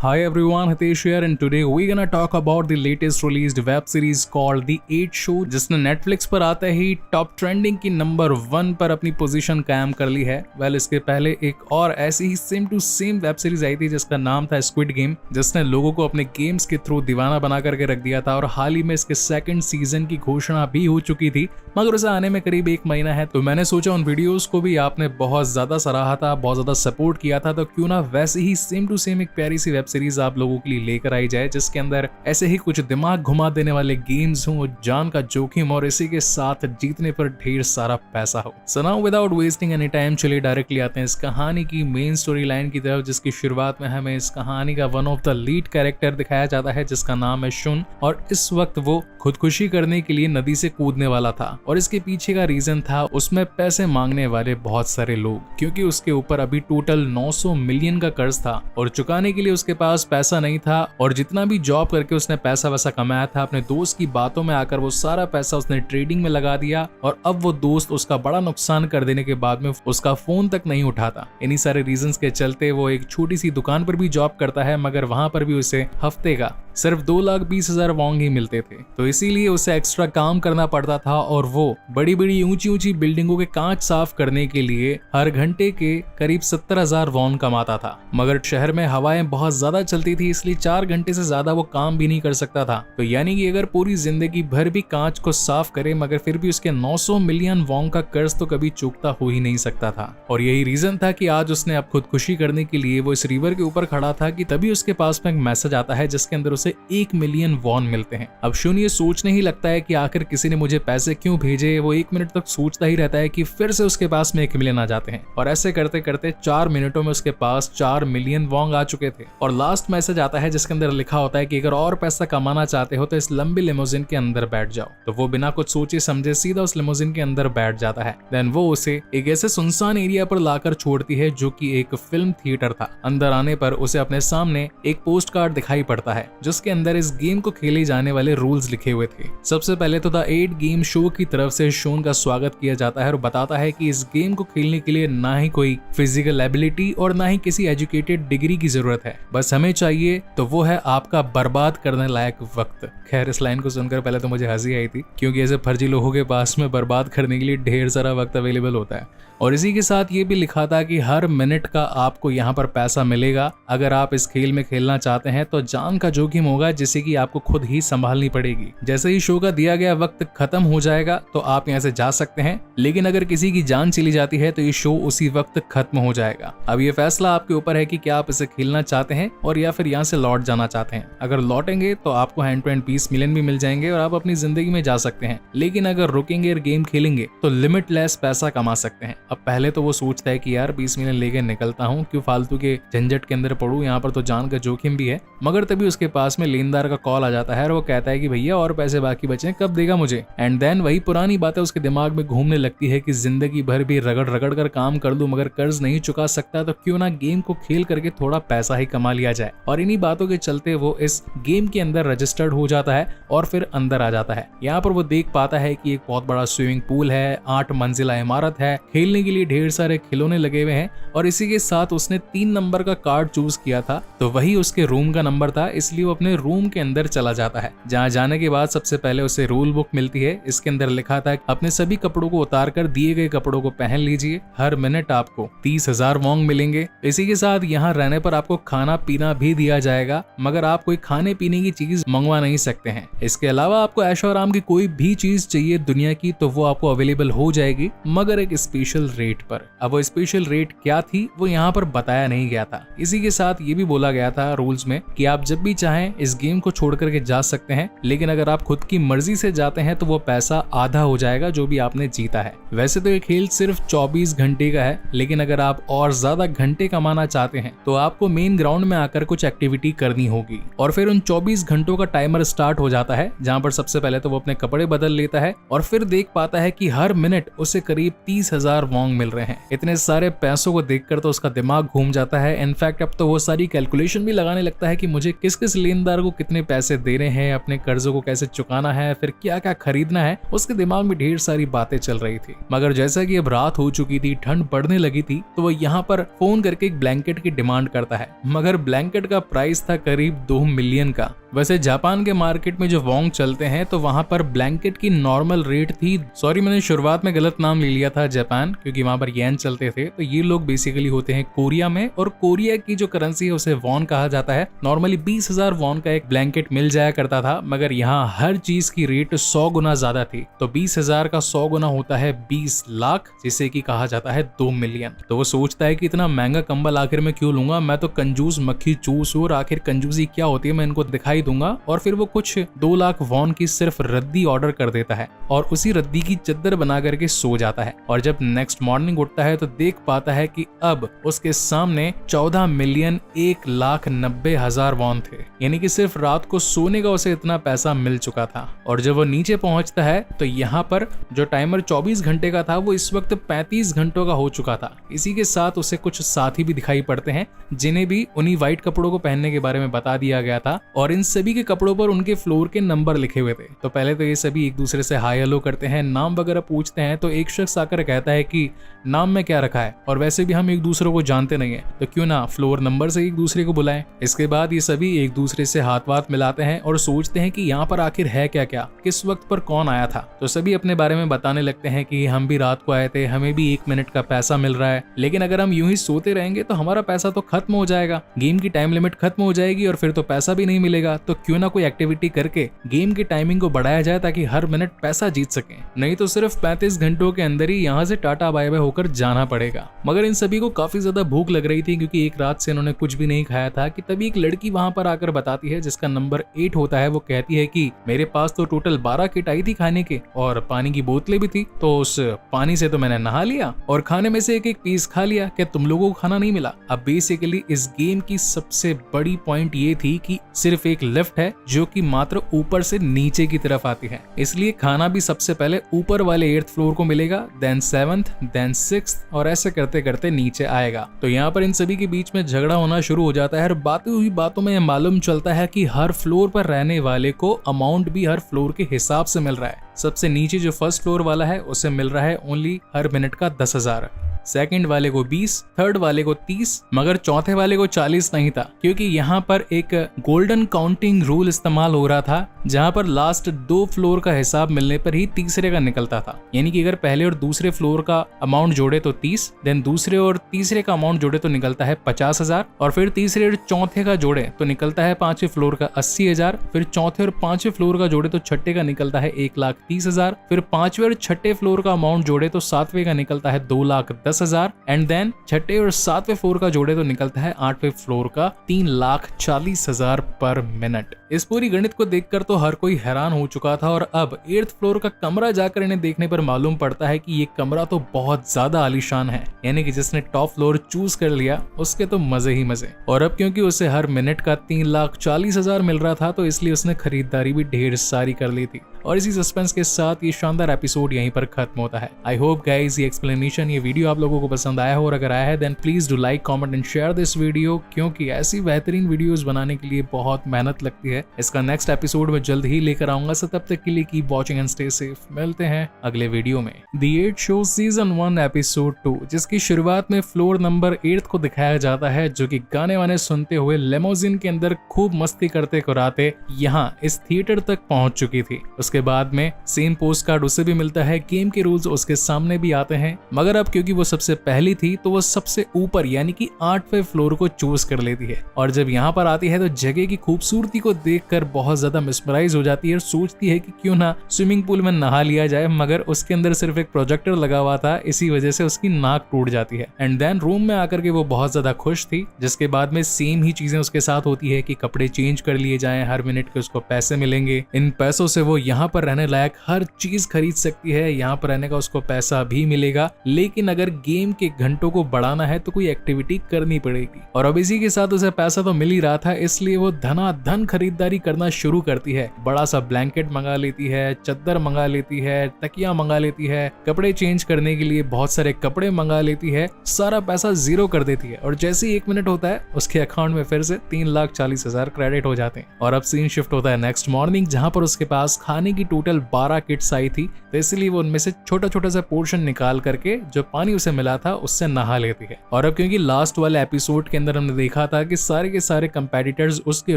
Hi everyone, Hitesh here and today we're gonna talk about the latest released web series called The 8 Show जिसने Netflix पर आते ही top trending की number 1 पर अपनी position कायम कर ली है। इसके पहले एक और ऐसी ही same to same web series आई थी जिसका नाम था स्क्विड गेम, जिसने लोगों को अपने गेम्स के थ्रू दीवाना बना करके रख दिया था और हाल ही में इसके सेकंड सीजन की घोषणा भी हो चुकी थी, मगर उसे आने में करीब 1 महीना है। तो मैंने सोचा उन वीडियोस को भी आपने बहुत ज्यादा सराहा था, बहुत ज्यादा सपोर्ट किया था, तो क्यों ना वैसे ही सेम टू सेम एक प्यारी सी वेब सीरीज आप लोगों के लिए लेकर आई जाए जिसके अंदर ऐसे ही कुछ दिमाग घुमा देने वाले गेम्स हों, जान का जोखिम और इसी के साथ जीतने पर ढेर सारा पैसा हो। So now without wasting any time चलिए डायरेक्टली आते हैं इस कहानी की मेन स्टोरी लाइन की तरफ, जिसकी शुरुआत में हमें इस कहानी का one of the lead character दिखाया जाता है जिसका नाम है शुन, और इस वक्त वो खुदकुशी करने के लिए नदी से कूदने वाला था और इसके पीछे का रीजन था उसमें पैसे मांगने वाले बहुत सारे लोग, क्योंकि उसके ऊपर अभी टोटल 900 मिलियन का कर्ज था और चुकाने के लिए उसके पास पैसा नहीं था। और जितना भी जॉब करके उसने पैसा वैसा कमाया था, अपने दोस्त की बातों में आकर वो सारा पैसा उसने ट्रेडिंग में लगा दिया और अब वो दोस्त उसका बड़ा नुकसान कर देने के बाद में उसका फोन तक नहीं उठाता। इन्हीं सारे रीजंस के चलते वो एक छोटी सी दुकान पर भी जॉब करता है, मगर वहां पर भी उसे हफ्ते का सिर्फ 2,20,000 वॉन्ग ही मिलते थे, तो इसीलिए उसे एक्स्ट्रा काम करना पड़ता था और वो बड़ी बड़ी ऊंची ऊंची बिल्डिंगों के कांच साफ करने के लिए हर घंटे के करीब 70,000 वॉन्ग कमाता था। मगर शहर में हवाएं बहुत ज्यादा चलती थी, इसलिए 4 घंटे से ज्यादा वो काम भी नहीं कर सकता था। तो यानी कि अगर पूरी जिंदगी भर भी कांच को साफ करे मगर फिर भी उसके 900 मिलियन वॉन्ग का कर्ज तो कभी चूकता हो ही नहीं सकता था। और यही रीजन था कि आज उसने अब खुदकुशी करने के लिए वो इस रिवर के ऊपर खड़ा था कि तभी उसके पास में एक मैसेज आता है जिसके अंदर 1 मिलियन वॉन मिलते हैं। अब शुन ये सोचने ही लगता है कि आखिर किसी ने मुझे पैसे क्यों भेजे। वो 1 मिनट तक सोचता ही रहता है कि फिर से उसके पास में 1 मिलियन आ जाते हैं और ऐसे करते करते 4 मिनटों में उसके पास 4 मिलियन वॉन्ग आ चुके थे। और लास्ट मैसेज आता है जिसके अंदर लिखा होता है कि अगर और पैसा कमाना चाहते हो तो इस लंबी लिमोजिन के अंदर बैठ जाओ। तो वो बिना कुछ सोचे समझे सीधा उस लिमोजिन के अंदर बैठ जाता है। देन वो उसे एक ऐसे सुनसान एरिया पर लाकर छोड़ती है जो कि एक फिल्म थिएटर था। अंदर आने पर उसे अपने सामने एक पोस्ट कार्ड दिखाई पड़ता है जिसके अंदर इस गेम को खेले जाने वाले रूल्स लिखे हुए थे। सबसे पहले तो द 8 गेम शो की तरफ से शोन का स्वागत किया जाता है और बताता है कि इस गेम को खेलने के लिए ना ही कोई फिजिकल एबिलिटी और ना ही किसी एजुकेटेड डिग्री की जरूरत है, बस हमें चाहिए तो वो है आपका बर्बाद करने लायक वक्त। खैर इस लाइन को सुनकर पहले तो मुझे हंसी आई थी, क्योंकि ऐसे फर्जी लोगों के पास में बर्बाद करने के लिए ढेर सारा वक्त अवेलेबल होता है। और इसी के साथ ये भी लिखा था कि हर मिनट का आपको यहाँ पर पैसा मिलेगा। अगर आप इस खेल में खेलना चाहते हैं तो जान का जोखिम होगा जिसे कि आपको खुद ही संभालनी पड़ेगी। जैसे ही शो का दिया गया वक्त खत्म हो जाएगा तो आप यहाँ से जा सकते हैं, लेकिन अगर किसी की जान चली जाती है तो ये शो उसी वक्त खत्म हो जाएगा। अब ये फैसला आपके ऊपर है कि क्या आप इसे खेलना चाहते हैं और या फिर यहाँ से लौट जाना चाहते हैं। अगर लौटेंगे तो आपको हैंड टू हैंड 20 मिलियन भी मिल जाएंगे और आप अपनी जिंदगी में जा सकते हैं, लेकिन अगर रुकेंगे और गेम खेलेंगे तो लिमिटलेस पैसा कमा सकते हैं। अब पहले तो वो सोचता है कि यार 20 मिलियन लेके निकलता हूँ, क्यों फालतू के झंझट के अंदर पड़ूं, यहाँ पर तो जान का जोखिम भी है। मगर तभी उसके पास में लेनदार का कॉल आ जाता है और वो कहता है कि भैया और पैसे बाकी बचे, कब देगा मुझे। एंड देन वही पुरानी बातें उसके दिमाग में घूमने लगती है कि जिंदगी भर भी रगड़ रगड़ कर काम कर लूं मगर कर्ज नहीं चुका सकता, तो क्यों ना गेम को खेल करके थोड़ा पैसा ही कमा लिया जाए। और इन्हीं बातों के चलते वो इस गेम के अंदर रजिस्टर्ड हो जाता है और फिर अंदर आ जाता है। यहाँ पर वो देख पाता है कि एक बहुत बड़ा स्विमिंग पूल है, 8 मंजिला इमारत है, खेलने के लिए ढेर सारे खिलौने लगे हुए हैं और इसी के साथ उसने 3 नंबर का कार्ड चूज किया था, तो वही उसके रूम का नंबर था, इसलिए वो अपने रूम के अंदर चला जाता है। जहाँ जाने के बाद सबसे पहले उसे रूल बुक मिलती है। इसके अंदर लिखा था अपने सभी कपड़ों को उतार कर दिए गए कपड़ों को पहन लीजिए, हर मिनट आपको 30,000 वॉन्ग मिलेंगे। इसी के साथ यहाँ रहने पर आपको खाना पीना भी दिया जाएगा, मगर आप कोई खाने पीने की चीज मंगवा नहीं सकते हैं। इसके अलावा आपको ऐशो आराम की कोई भी चीज चाहिए दुनिया की तो वो आपको अवेलेबल हो जाएगी, मगर एक स्पेशल रेट पर। अब वो स्पेशल रेट क्या थी वो यहाँ पर बताया नहीं गया था। इसी के साथ ये भी बोला गया था रूल्स में कि आप जब भी चाहें इस गेम को छोड़ करके जा सकते हैं, लेकिन अगर आप खुद की मर्जी से जाते हैं तो वो पैसा आधा हो जाएगा जो भी आपने जीता है। वैसे तो ये खेल सिर्फ 24 घंटे का है, लेकिन अगर आप और ज्यादा घंटे कमाना चाहते हैं तो आपको मेन ग्राउंड में आकर कुछ एक्टिविटी करनी होगी। और फिर उन 24 घंटों का टाइमर स्टार्ट हो जाता है, जहाँ पर सबसे पहले तो वो अपने कपड़े बदल लेता है और फिर देख पाता है कि हर मिनट उसे करीब 30,000 वॉन्ग मिल रहे हैं। इतने सारे पैसों को देखकर तो उसका दिमाग घूम जाता है। इनफैक्ट अब तो वो सारी कैलकुलेशन भी लगाने लगता है कि मुझे किस किस लेन लेनदार को कितने पैसे देने हैं, अपने कर्जों को कैसे चुकाना है, फिर क्या क्या खरीदना है, उसके दिमाग में ढेर सारी बातें चल रही थी। मगर जैसा कि अब रात हो चुकी थी, ठंड बढ़ने लगी थी, तो वो यहाँ पर फोन करके एक ब्लैंकेट की डिमांड करता है। मगर ब्लैंकेट का प्राइस था करीब 2 मिलियन का। वैसे जापान के मार्केट में जो वोंग चलते हैं तो वहां पर ब्लैंकेट की नॉर्मल रेट थी, सॉरी मैंने शुरुआत में गलत नाम ले लिया था जापान, क्योंकि वहां पर येन चलते थे। तो ये लोग बेसिकली होते हैं कोरिया में, और कोरिया की जो करेंसी है उसे वॉन कहा जाता है। नॉर्मली 20,000 वॉन का एक ब्लैंकेट मिल जाया करता था, मगर यहाँ हर चीज की रेट 100 गुना ज्यादा थी। तो 20,000 का 100 गुना होता है 20 लाख, जिसे की कहा जाता है 2 मिलियन। तो वो सोचता है कि इतना महंगा कंबल आखिर में क्यों लूंगा, मैं तो कंजूस मक्खी चूस हूं, और आखिर कंजूसी क्या होती है मैं इनको दिखाई दूंगा। और फिर वो कुछ 2 लाख वॉन की सिर्फ रद्दी ऑर्डर कर देता है और उसी रद्दी की चद्दर बना करके सो जाता है। और जब नेक्स्ट मॉर्निंग उठता है तो देख पाता है कि अब उसके सामने 14,01,90,000 वॉन थे, यानी कि सिर्फ रात को सोने का उसे इतना पैसा मिल चुका था। और जब वो नीचे पहुंचता है तो यहाँ पर जो टाइमर 24 घंटे का था वो इस वक्त 35 घंटों का हो चुका था। इसी के साथ उसे कुछ साथी भी दिखाई पड़ते हैं, जिन्हें भी उन्हीं व्हाइट कपड़ों को पहनने के बारे में बता दिया गया था, और इन सभी के कपड़ों पर उनके फ्लोर के नंबर लिखे हुए थे। तो पहले तो ये सभी एक दूसरे से हाय हेलो करते हैं, नाम वगैरह पूछते हैं। तो एक शख्स आकर कहता है कि नाम में क्या रखा है, और वैसे भी हम एक दूसरे को जानते नहीं है, तो क्यों ना फ्लोर नंबर से एक दूसरे को बुलाएं। इसके बाद ये सभी एक दूसरे से हाथ वाथ मिलाते हैं और सोचते हैं कि यहाँ पर आखिर है क्या क्या, किस वक्त पर कौन आया था। तो सभी अपने बारे में बताने लगते हैं कि हम भी रात को आए थे, हमें भी 1 मिनट का पैसा मिल रहा है, लेकिन अगर हम यूं ही सोते रहेंगे तो हमारा पैसा तो खत्म हो जाएगा, गेम की टाइम लिमिट खत्म हो जाएगी और फिर तो पैसा भी नहीं मिलेगा। तो क्यों ना कोई एक्टिविटी करके गेम की टाइमिंग को बढ़ाया जाए ताकि हर मिनट पैसा जीत सके, नहीं तो सिर्फ 35 घंटों के अंदर ही यहाँ से टाटा बाय बाय होकर जाना पड़ेगा। मगर इन सभी को काफी ज्यादा भूख लग रही थी, क्योंकि एक रात से इन्होंने कुछ भी नहीं खाया था, कि तभी एक लड़की वहां पर आकर बताती है जिसका नंबर 8 होता है। वो कहती है कि मेरे पास तो टोटल 12 किट आई थी खाने के, और पानी की बोतलें भी थी, तो उस पानी से तो मैंने नहा लिया और खाने में से एक एक पीस खा लिया, क्या तुम लोगों को खाना नहीं मिला। अब बेसिकली इस गेम की सबसे बड़ी पॉइंट ये थी कि सिर्फ एक लिफ्ट है जो कि मात्र ऊपर से नीचे की तरफ आती है, इसलिए खाना भी सबसे पहले ऊपर वाले 8th फ्लोर को मिलेगा, देन 7th, देन 6th, और ऐसे करते करते नीचे आएगा। तो यहाँ पर इन सभी के बीच में झगड़ा होना शुरू हो जाता है, और बातें हुई बातों में मालूम चलता है कि हर फ्लोर पर रहने वाले को अमाउंट भी हर फ्लोर के हिसाब से मिल रहा है। सबसे नीचे जो फर्स्ट फ्लोर वाला है उसे मिल रहा है ओनली हर मिनट का 10,000, सेकंड वाले को 20, थर्ड वाले को 30, मगर चौथे वाले को 40 नहीं था, क्योंकि यहाँ पर एक गोल्डन काउंटिंग रूल इस्तेमाल हो रहा था, जहाँ पर लास्ट 2 फ्लोर का हिसाब मिलने पर ही तीसरे का निकलता था। यानी कि अगर पहले और दूसरे फ्लोर का अमाउंट जोड़े तो 30, देन दूसरे और तीसरे का अमाउंट जोड़े तो निकलता है 50,000, और फिर तीसरे और चौथे का जोड़े तो निकलता है 5वें फ्लोर का 80,000, फिर चौथे और 5वें फ्लोर का जोड़े तो छठे का निकलता है 1,30,000, फिर 5वें और छठे फ्लोर का अमाउंट जोड़े तो 7वें का निकलता है 2,10,000, एंड देन छठे और 7वें फ्लोर का जोड़े तो निकलता है 8वें फ्लोर का 3,40,000 पर मिनट। इस पूरी गणित को देखकर तो हर कोई हैरान हो चुका था, और अब 8th फ्लोर का कमरा जाकर इन्हें देखने पर मालूम पड़ता है कि ये कमरा तो बहुत ज्यादा आलीशान है, यानी कि जिसने टॉप फ्लोर चूज कर लिया उसके तो मजे ही मजे। और अब क्योंकि उसे हर मिनट का 3,40,000 मिल रहा था, तो इसलिए उसने खरीदारी भी ढेर सारी कर ली थी। और इसी सस्पेंस के साथ ये शानदार एपिसोड यहीं पर खत्म होता है। आई होप गाइज ये एक्सप्लेनेशन, ये वीडियो आप लोगों को पसंद आया हो, और अगर आया है then please do like, comment and share this video, क्योंकि ऐसी बेहतरीन वीडियोस बनाने के लिए बहुत मेहनत लगती है। इसका नेक्स्ट एपिसोड में जल्द ही लेकर आऊंगा, सो तब तक के लिए keep watching and stay safe. मिलते हैं अगले वीडियो में। द 8 शो सीजन 1 एपिसोड 2, जिसकी शुरुआत में फ्लोर नंबर 8 को दिखाया जाता है, जो कि गाने वाने सुनते हुए लेमोजिन के अंदर खूब मस्ती करते कुराते यहाँ इस थिएटर तक पहुंच चुकी थी। उसके बाद में सेम पोस्ट कार्ड उसे भी मिलता है, गेम के रूल्स उसके सामने भी आते हैं, मगर अब क्योंकि वो सबसे पहली थी तो वो सबसे ऊपर यानी कि 8वें फ्लोर को चूज कर लेती है। और जब यहाँ पर आती है तो जगह की खूबसूरती को देखकर बहुत ज्यादा मिसमराइज हो जाती है, और सोचती है कि क्यों ना स्विमिंग पूल में नहा लिया जाए, मगर उसके अंदर सिर्फ एक प्रोजेक्टर लगा हुआ था, इसी वजह से उसकी नाक टूट जाती है। एंड देन रूम में आकर के वो बहुत ज्यादा खुश थी, जिसके बाद में सेम ही चीजें उसके साथ होती है कि कपड़े चेंज कर लिए जाएं, हर मिनट के उसको पैसे मिलेंगे, इन पैसों से वो यहाँ यहाँ पर रहने लायक हर चीज खरीद सकती है, यहाँ पर रहने का उसको पैसा भी मिलेगा, लेकिन अगर गेम के घंटों को बढ़ाना है तो कोई एक्टिविटी करनी पड़ेगी। और अब इसी के साथ उसे पैसा तो मिल ही रहा था, इसलिए वो धनाधन खरीदारी करना शुरू करती है। बड़ा सा ब्लैंकेट मंगा लेती है, चद्दर मंगा लेती है, तकिया मंगा लेती है, कपड़े चेंज करने के लिए बहुत सारे कपड़े मंगा लेती है, सारा पैसा जीरो कर देती है। और जैसे ही 1 मिनट होता है उसके अकाउंट में फिर से 3,40,000 क्रेडिट हो जाते हैं। और अब सीन शिफ्ट होता है नेक्स्ट मॉर्निंग, जहां पर उसके पास खाने की टोटल 12 किट्स आई थी, तो इसलिए वो उनमें से छोटा छोटा सा पोर्शन निकाल करके जो पानी उसे मिला था उससे नहा लेती है। और अब क्योंकि लास्ट वाले एपिसोड के अंदर हमने देखा था कि सारे के सारे कंपेटिटर्स उसके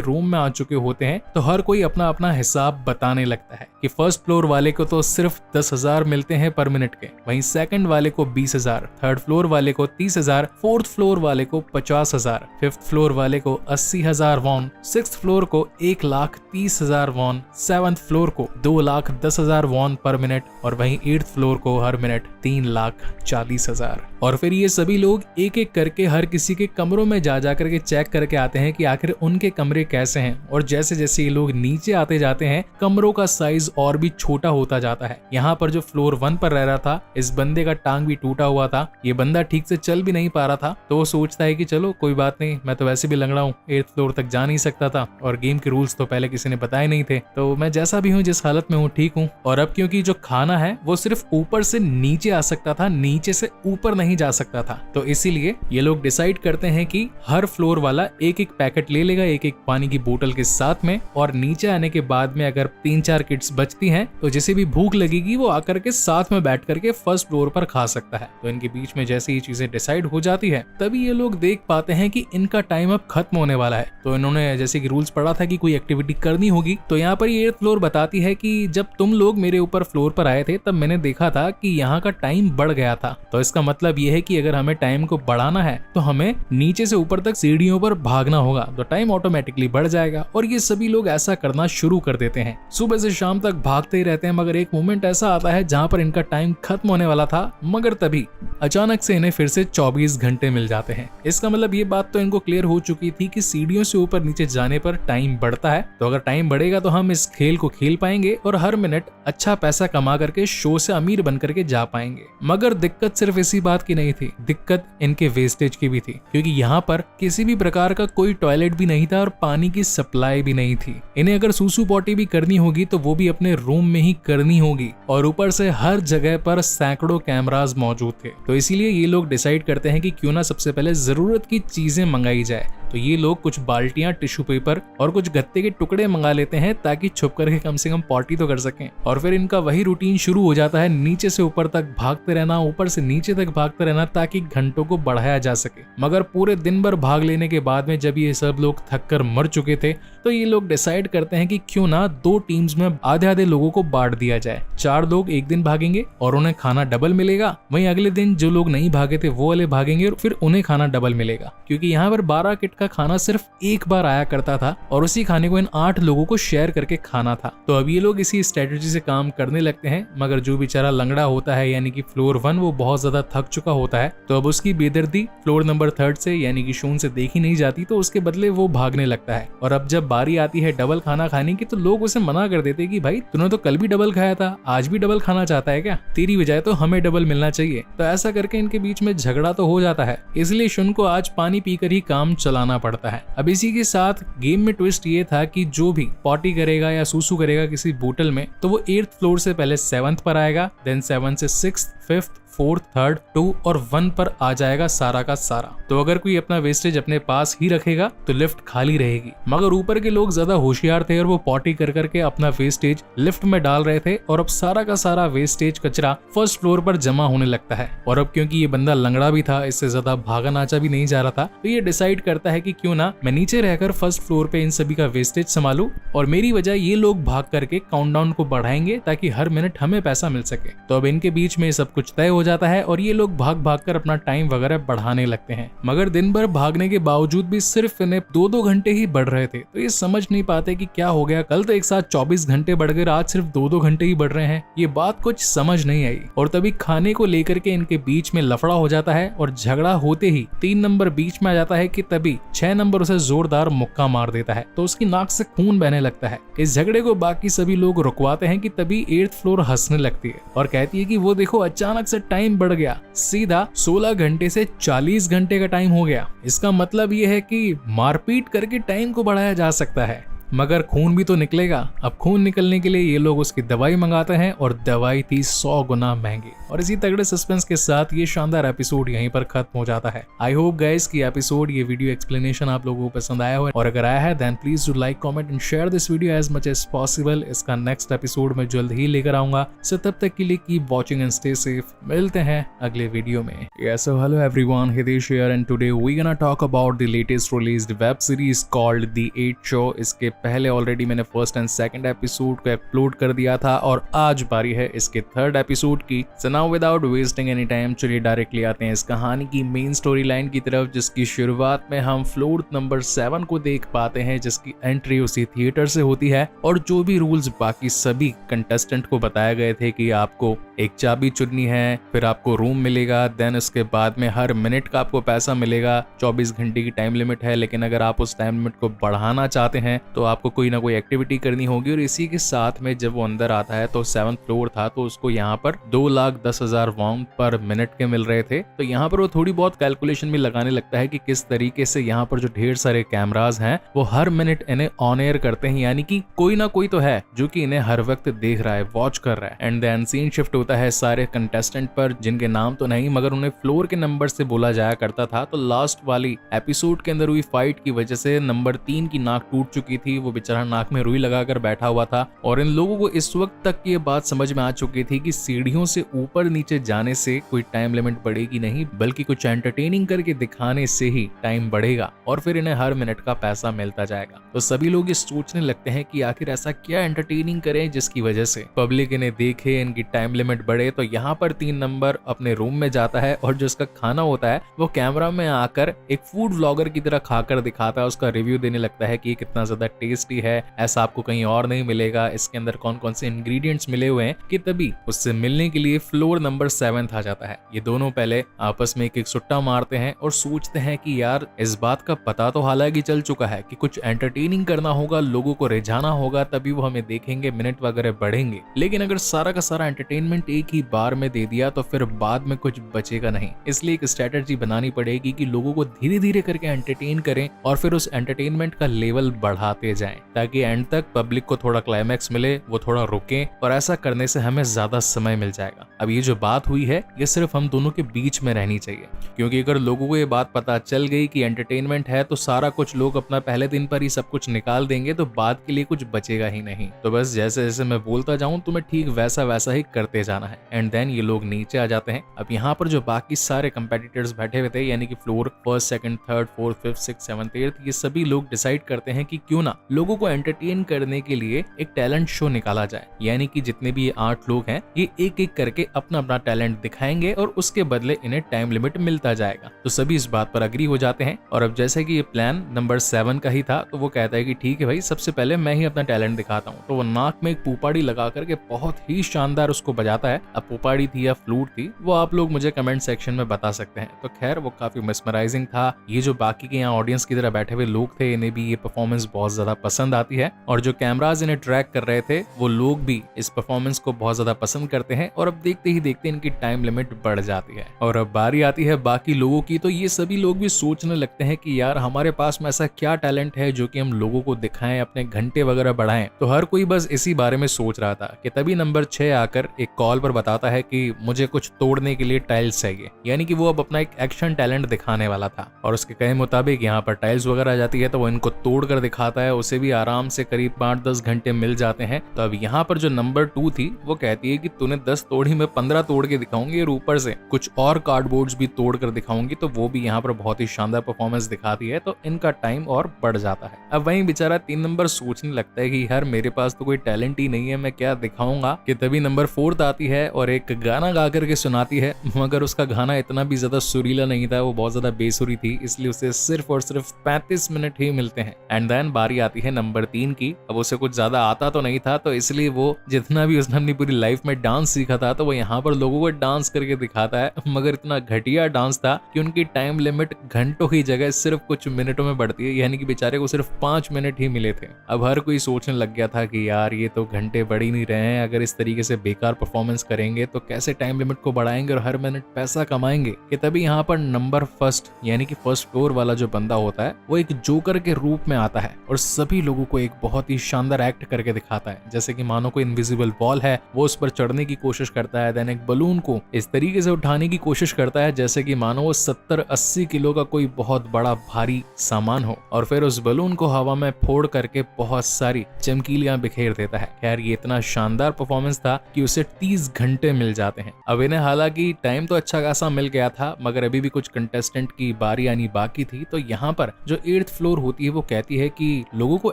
रूम में आ चुके होते हैं, तो हर कोई अपना अपना हिसाब बताने लगता है कि फर्स्ट फ्लोर वाले को तो सिर्फ 10,000 मिलते हैं पर मिनट के, वहीं सेकंड वाले को 20,000, थर्ड फ्लोर वाले को 30,000, फोर्थ फ्लोर वाले को 50,000, फिफ्थ फ्लोर वाले को 80,000 वॉन, सिक्स्थ फ्लोर को 1,30,000 वॉन, सेवंथ फ्लोर को 2,10,000 वॉन पर मिनट, और वहीं एट्थ फ्लोर को हर मिनट 3,40,000। और फिर ये सभी लोग एक एक करके हर किसी के कमरों में जा करके चेक करके आते हैं कि आखिर उनके कमरे कैसे हैं। और जैसे जैसे ये लोग नीचे आते जाते हैं, कमरों का साइज और भी छोटा होता जाता है। यहाँ पर जो फ्लोर 1 पर रह रहा था, इस बंदे का टांग भी टूटा हुआ था, ये बंदा ठीक से चल भी नहीं पा रहा था, तो वो सोचता है कि चलो कोई बात नहीं, मैं तो वैसे भी लंगड़ा हूँ, 8th फ्लोर तक जा नहीं सकता था, और गेम के रूल्स तो पहले किसी ने बताए नहीं थे, तो मैं जैसा भी हूँ, जिस हालत में हूँ, ठीक हूँ। और अब क्योंकि जो खाना है वो सिर्फ ऊपर से नीचे आ सकता था, नीचे से ऊपर नहीं जा सकता था, तो इसीलिए ये लोग डिसाइड करते हैं कि हर फ्लोर वाला एक एक पैकेट ले लेगा, एक एक पानी की बोतल के साथ में, और नीचे आने के बाद में अगर 3-4 किट्स बचती हैं तो जिसे भी भूख लगेगी वो आकर के साथ में बैठ करके फर्स्ट फ्लोर पर खा सकता है। तो इनके बीच में जैसे ये चीजें डिसाइड हो जाती है, तभी ये लोग देख पाते हैं कि इनका टाइम अब खत्म होने वाला है। तो इन्होंने जैसे कि रूल्स पढ़ा था कि कोई एक्टिविटी करनी होगी, तो यहाँ पर ये 8th फ्लोर बताती है कि जब तुम लोग मेरे ऊपर फ्लोर पर आए थे तब मैंने देखा था कि यहाँ का टाइम बढ़ गया था, तो इसका मतलब ये है कि अगर हमें टाइम को बढ़ाना है तो हमें नीचे से ऊपर तक सीढ़ियों पर भागना होगा, तो टाइम ऑटोमेटिकली बढ़ जाएगा। और ये सभी लोग ऐसा करना शुरू कर देते हैं, सुबह से शाम तक भागते ही रहते हैं। मगर एक मोमेंट ऐसा आता है जहाँ पर इनका टाइम खत्म होने वाला था, मगर तभी अचानक से इन्हें फिर से 24 घंटे मिल जाते हैं। इसका मतलब ये बात तो इनको क्लियर हो चुकी थी कि सीढ़ियों से ऊपर नीचे जाने पर टाइम बढ़ता है, तो अगर टाइम बढ़ेगा तो हम इस खेल को खेल पाएंगे और हर मिनट अच्छा पैसा कमा करके शो से अमीर बन करके जा पाएंगे। मगर दिक्कत सिर्फ इसी बात की नहीं थी, दिक्कत इनके वेस्टेज की भी थी, क्योंकि यहाँ पर किसी भी प्रकार का कोई टॉयलेट भी नहीं था और पानी की सप्लाई भी नहीं थी। इन्हें अगर सूसू पॉटी भी करनी होगी तो वो भी अपने रूम में ही करनी होगी, और ऊपर से हर जगह पर सैकड़ों कैमरास मौजूद थे। तो इसीलिए ये लोग डिसाइड करते हैं कि क्यों ना सबसे पहले जरूरत की चीजें मंगाई जाए। तो ये लोग कुछ बाल्टियां, टिश्यू पेपर और कुछ गत्ते के टुकड़े मंगा लेते हैं ताकि छुप करके कम से कम पॉटी तो कर सकें। और फिर इनका वही रूटीन शुरू हो जाता है, नीचे से ऊपर तक भागते रहना, ऊपर से नीचे तक भागते रहना, ताकि घंटों को बढ़ाया जा सके। मगर पूरे दिन भर भाग लेने के बाद में जब ये सब लोग थक कर मर चुके थे, तो ये लोग डिसाइड करते हैं कि क्यों ना 2 टीम्स में आधे आधे लोगों को बांट दिया जाए। 4 लोग एक दिन भागेंगे और उन्हें खाना डबल मिलेगा, वहीं अगले दिन जो लोग नहीं भागे थे वो वाले भागेंगे और फिर उन्हें खाना डबल मिलेगा, क्योंकि यहाँ पर 12 किट का खाना सिर्फ एक बार आया करता था और उसी खाने को इन 8 लोगों को शेयर करके खाना था। तो अब ये लोग इसी स्ट्रेटेजी से काम करने लगते हैं। मगर जो बेचारा लंगड़ा होता है यानी कि फ्लोर 1, वो बहुत ज्यादा थक चुका होता है, तो अब उसकी बेदर्दी फ्लोर नंबर 3 से यानी कि शून से देखी नहीं जाती, तो उसके बदले वो भागने लगता है। और अब जब बारी आती है डबल खाना खाने की, तो लोग उसे मना कर देते कि भाई तूने तो कल भी डबल खाया था, आज भी डबल खाना चाहता है क्या? तेरी बजाय तो हमें डबल मिलना चाहिए। तो ऐसा करके इनके बीच में झगड़ा तो हो जाता है, इसलिए शुन को आज पानी पीकर ही काम चलाना पड़ता है। अब इसी के साथ गेम में ट्विस्ट ये था कि जो भी पॉटी करेगा या सूसू करेगा किसी बोतल में, तो वो 8th फ्लोर से पहले 7th पर आएगा, देन 7 से 6th, 5th, 4th, 3rd, 2 और 1 पर आ जाएगा सारा का सारा। तो अगर कोई अपना वेस्टेज अपने पास ही रखेगा तो लिफ्ट खाली रहेगी। मगर ऊपर के लोग ज्यादा होशियार थे और वो पॉटी कर करके अपना वेस्टेज लिफ्ट में डाल रहे थे, और अब सारा का सारा वेस्टेज कचरा फर्स्ट फ्लोर पर जमा होने लगता है। और अब क्योंकि ये बंदा लंगड़ा भी था, इससे ज्यादा भागा नाचा भी नहीं जा रहा था, तो ये डिसाइड करता है कि क्यों ना मैं नीचे रहकर फर्स्ट फ्लोर पे इन सभी का वेस्टेज संभालूं, और मेरी वजह ये लोग भाग करके काउंटडाउन को बढ़ाएंगे ताकि हर मिनट हमें पैसा मिल सके। तो अब इनके बीच में सब कुछ तय हो जाता है और ये लोग भाग भाग कर अपना टाइम वगैरह बढ़ाने लगते हैं। मगर दिन भर भागने के बावजूद भी सिर्फ इन्हें 2-2 घंटे ही बढ़ रहे थे। तो ये समझ नहीं पाते कि क्या हो गया, कल तो एक साथ 24 घंटे बढ़ गए, आज सिर्फ 2-2 घंटे ही बढ़ रहे हैं। ये बात कुछ समझ नहीं आई और तभी खाने को लेकर के इनके बीच में लफड़ा हो जाता है और झगड़ा होते ही 3 नंबर बीच में आ जाता है कि तभी 6 नंबर उसे जोरदार मुक्का मार देता है तो उसकी नाक से खून बहने लगता है। इस झगड़े को बाकी सभी लोग रुकवाते हैं कि तभी 8th फ्लोर हंसने लगती है और कहती है कि वो देखो अचानक से टाइम बढ़ गया, सीधा 16 घंटे से 40 घंटे का टाइम हो गया। इसका मतलब ये है कि मारपीट करके टाइम को बढ़ाया जा सकता है, मगर खून भी तो निकलेगा। अब खून निकलने के लिए ये लोग उसकी दवाई मंगाते हैं और दवाई थी 100 गुना महंगी। और इसी तगड़े सस्पेंस के साथ ये शानदार एपिसोड यहीं पर खत्म हो जाता है। आई होप गाइस कि एपिसोड, ये वीडियो एक्सप्लेनेशन आप लोगों को पसंद आया हो और अगर आया है then please do like, comment and share this video as much as possible. इसका नेक्स्ट एपिसोड मैं जल्द ही लेकर आऊंगा। सो तब तक के लिए keep watching and stay safe. मिलते हैं अगले वीडियो में। So hello everyone, Hitesh here and today we gonna talk about the latest released web series called the 8 show. इसके पहले ऑलरेडी मैंने फर्स्ट एंड सेकंड एपिसोड को अपलोड कर दिया था और आज बारी है इसके थर्ड एपिसोड की। So now without wasting any time चलिए डायरेक्टली आते हैं इस कहानी की मेन स्टोरी लाइन की तरफ, जिसकी शुरुआत में हम फ्लोर नंबर 7 को देख पाते हैं, जिसकी एंट्री उसी थिएटर से होती है और जो भी रूल्स बाकी सभी कंटेस्टेंट को बताए गए थे कि आपको एक चाबी चुननी है, फिर आपको रूम मिलेगा, देन उसके बाद में हर मिनट का आपको पैसा मिलेगा। 24 घंटे की टाइम लिमिट है, लेकिन अगर आप उस टाइम लिमिट को बढ़ाना चाहते हैं तो आपको कोई ना कोई एक्टिविटी करनी होगी। और इसी के साथ में जब वो अंदर आता है तो 7th फ्लोर था तो उसको यहाँ पर 2,10,000 वॉन्ग पर मिनट के मिल रहे थे। तो यहाँ पर वो थोड़ी बहुत कैलकुलेशन भी लगाने लगता है कि किस तरीके से यहाँ पर जो ढेर सारे कैमरास हैं वो हर मिनट इन्हें ऑन एयर करते हैं, यानी कि कोई ना कोई तो है जो कि इन्हें हर वक्त देख रहा है, वॉच कर रहा है। एंड देन सीन शिफ्ट होता है सारे कंटेस्टेंट पर, जिनके नाम तो नहीं मगर उन्हें फ्लोर के नंबर से बोला जाया करता था। तो लास्ट वाली एपिसोड के अंदर हुई फाइट की वजह से नंबर 3 की नाक टूट चुकी थी, वो बेचारा नाक में रुई लगाकर बैठा हुआ था। और इन लोगों को इस वक्त तक ये बात समझ में आ चुकी थी कि सीढ़ियों से ऊपर नीचे जाने से कोई टाइम लिमिट बढ़ेगी नहीं, बल्कि कुछ एंटरटेनिंग करके दिखाने से ही टाइम बढ़ेगा और फिर इन्हें हर मिनट का पैसा मिलता जाएगा। तो सभी लोग ये सोचने लगते हैं कि आखिर ऐसा क्या एंटरटेनिंग करें जिसकी वजह से पब्लिक इन्हें देखे, इनकी टाइम लिमिट बढ़े। तो यहाँ पर 3 नंबर अपने रूम में जाता है और जो उसका खाना होता है वो कैमरा में आकर एक फूड व्लॉगर की तरह खाकर दिखाता है, उसका रिव्यू देने लगता है कि ये कितना ज्यादा टेस्टी है, ऐसा आपको कहीं और नहीं मिलेगा, इसके अंदर कौन कौन से इंग्रेडिएंट्स मिले हुए हैं। कि तभी उससे मिलने के लिए फ्लोर नंबर 7 आ जाता है। ये दोनों पहले आपस में एक सुट्टा मारते हैं और सोचते हैं कि यार इस बात का पता तो हालांकि चल चुका है कि कुछ एंटरटेनिंग करना होगा, लोगों को रिझाना होगा, तभी वो हमें देखेंगे, मिनट वगैरह बढ़ेंगे। लेकिन अगर सारा का सारा एंटरटेनमेंट एक ही बार में दे दिया तो फिर बाद में कुछ बचेगा नहीं। इसलिए एक स्ट्रेटजी बनानी पड़ेगी कि लोगों को धीरे धीरे करके एंटरटेन करें और फिर उस एंटरटेनमेंट का लेवल बढ़ाते जाएं, ताकि एंड तक पब्लिक को थोड़ा क्लाइमैक्स मिले, वो थोड़ा रुके, और ऐसा करने से हमें ज्यादा समय मिल जाएगा। अब ये जो बात हुई है ये सिर्फ हम दोनों के बीच में रहनी चाहिए, क्योंकि अगर लोगों को ये बात पता चल गई कि एंटरटेनमेंट है तो सारा कुछ लोग अपना पहले दिन पर ही सब कुछ निकाल देंगे, तो बाद के लिए कुछ बचेगा ही नहीं। तो बस जैसे जैसे मैं बोलता जाऊं तुम्हें ठीक वैसा वैसा ही करते जाना है। एंड देन ये लोग नीचे आ जाते हैं। अब यहाँ पर जो बाकी सारे कंपेटिटर्स बैठे हुए थे, यानी कि floor 1st, 2nd, 3rd, 4th, 5th, 6th, 7th, 8th, ये सभी लोग डिसाइड करते हैं कि क्यों ना लोगों को एंटरटेन करने के लिए एक टैलेंट शो निकाला जाए। यानी कि जितने भी ये 8 लोग हैं ये एक एक करके अपना अपना टैलेंट दिखाएंगे और उसके बदले इन्हें टाइम लिमिट मिलता जाएगा। तो सभी इस बात पर अग्री हो जाते हैं। और अब जैसे कि ये प्लान नंबर 7 का ही था तो वो कहता है कि ठीक है भाई, सबसे पहले मैं ही अपना टैलेंट दिखाता हूँ। तो वो नाक में एक पुपाड़ी लगा करके बहुत ही शानदार उसको बजाता है। अब पुपाड़ी थी या फ्लूट थी वो आप लोग मुझे कमेंट सेक्शन में बता सकते हैं। तो खैर वो काफी मिसमराइजिंग था। ये जो बाकी के यहाँ ऑडियंस की तरह बैठे हुए लोग थे इन्हें भी ये परफॉर्मेंस बहुत ज्यादा पसंद आती है, और जो कैमराज इन्हें ट्रैक कर रहे थे वो लोग भी इस परफॉर्मेंस को बहुत ज्यादा पसंद करते हैं। और अब देखते ही देखते इनकी टाइम लिमिट बढ़ जाती है और अब बारी आती है बाकी लोगों की। तो ये सभी लोग भी सोचने लगते हैं कि यार हमारे पास में ऐसा क्या टैलेंट है जो कि हम लोगों को दिखाएं, अपने घंटे वगैरह बढ़ाएं। तो हर कोई बस इसी बारे में सोच रहा था कि तभी नंबर 6 आकर एक कॉल पर बताता है कि मुझे कुछ तोड़ने के लिए टाइल्स चाहिए। यानी कि वो अब अपना एक एक्शन टैलेंट दिखाने वाला था और उसके कहे मुताबिक यहाँ पर टाइल्स वगैरह आ जाती है तो वो इनको तोड़ कर दिखाता है। उसे भी आराम से करीब 8-10 घंटे मिल जाते हैं। तो अब यहाँ पर जो नंबर 2 थी वो कहती है कि तूने 10 तोड़ी, मैं 15 तोड़ के दिखाऊंगी और ऊपर से कुछ और कार्डबोर्ड्स भी तोड़ कर दिखाऊंगी। तो वो भी यहाँ पर बहुत ही शानदार परफॉर्मेंस दिखाती है। तो इनका टाइम और बढ़ जाता है। अब वहीं बेचारा 3 नंबर सोचने लगता है कि यार मेरे पास तो कोई टैलेंट ही नहीं है, मैं क्या दिखाऊंगा। कि तभी नंबर 4 आता आती है और एक गाना गा करके सुनाती है, मगर उसका गाना इतना भी ज्यादा सुरीला नहीं था, वो बहुत ज्यादा बेसुरी थी, इसलिए उसे सिर्फ और सिर्फ 35 मिनट ही मिलते हैं। एंड देन बारी आती है नंबर 3 की। अब उसे कुछ ज्यादा आता तो नहीं था, तो इसलिए वो जितना भी उसने अपनी पूरी लाइफ में डांस सीखा था, तो वो यहाँ पर लोगों को डांस करके दिखाता है, मगर इतना घटिया डांस था कि उनकी टाइम लिमिट घंटों की जगह सिर्फ कुछ मिनटों में बढ़ती है, यानी कि बेचारे को सिर्फ 5 मिनट ही मिले थे। अब हर कोई सोचने लग गया था कि यार ये तो घंटे बढ़ ही नहीं रहे हैं, अगर इस तरीके से बेकार परफॉर्मेंस करेंगे तो कैसे टाइम लिमिट को बढ़ाएंगे और हर मिनट पैसा कमाएंगे। कि तभी यहाँ पर नंबर फर्स्ट यानी कि फर्स्ट फ्लोर वाला जो बंदा होता है वो एक जोकर के रूप में आता है और सभी लोगों को एक बहुत ही शानदार एक्ट करके दिखाता है। जैसे कि मानो कोई इनविजिबल बॉल है, वो उस पर चढ़ने की कोशिश करता है, देन एक बलून को इस तरीके से उठाने की कोशिश करता है जैसे कि मानो वो 70-80 किलो का कोई बहुत बड़ा भारी सामान हो, और फिर उस बलून को हवा में फोड़ करके बहुत सारी चमकीलियां बिखेर देता है। खैर ये इतना शानदार परफॉर्मेंस था कि उसे 30 घंटे मिल जाते हैं। अब इन्हें हालांकि टाइम तो अच्छा खासा मिल गया था, मगर अभी भी कुछ कंटेस्टेंट की बारी आनी बाकी थी। तो यहाँ पर जो 8th फ्लोर होती है वो कहती है कि लोगों को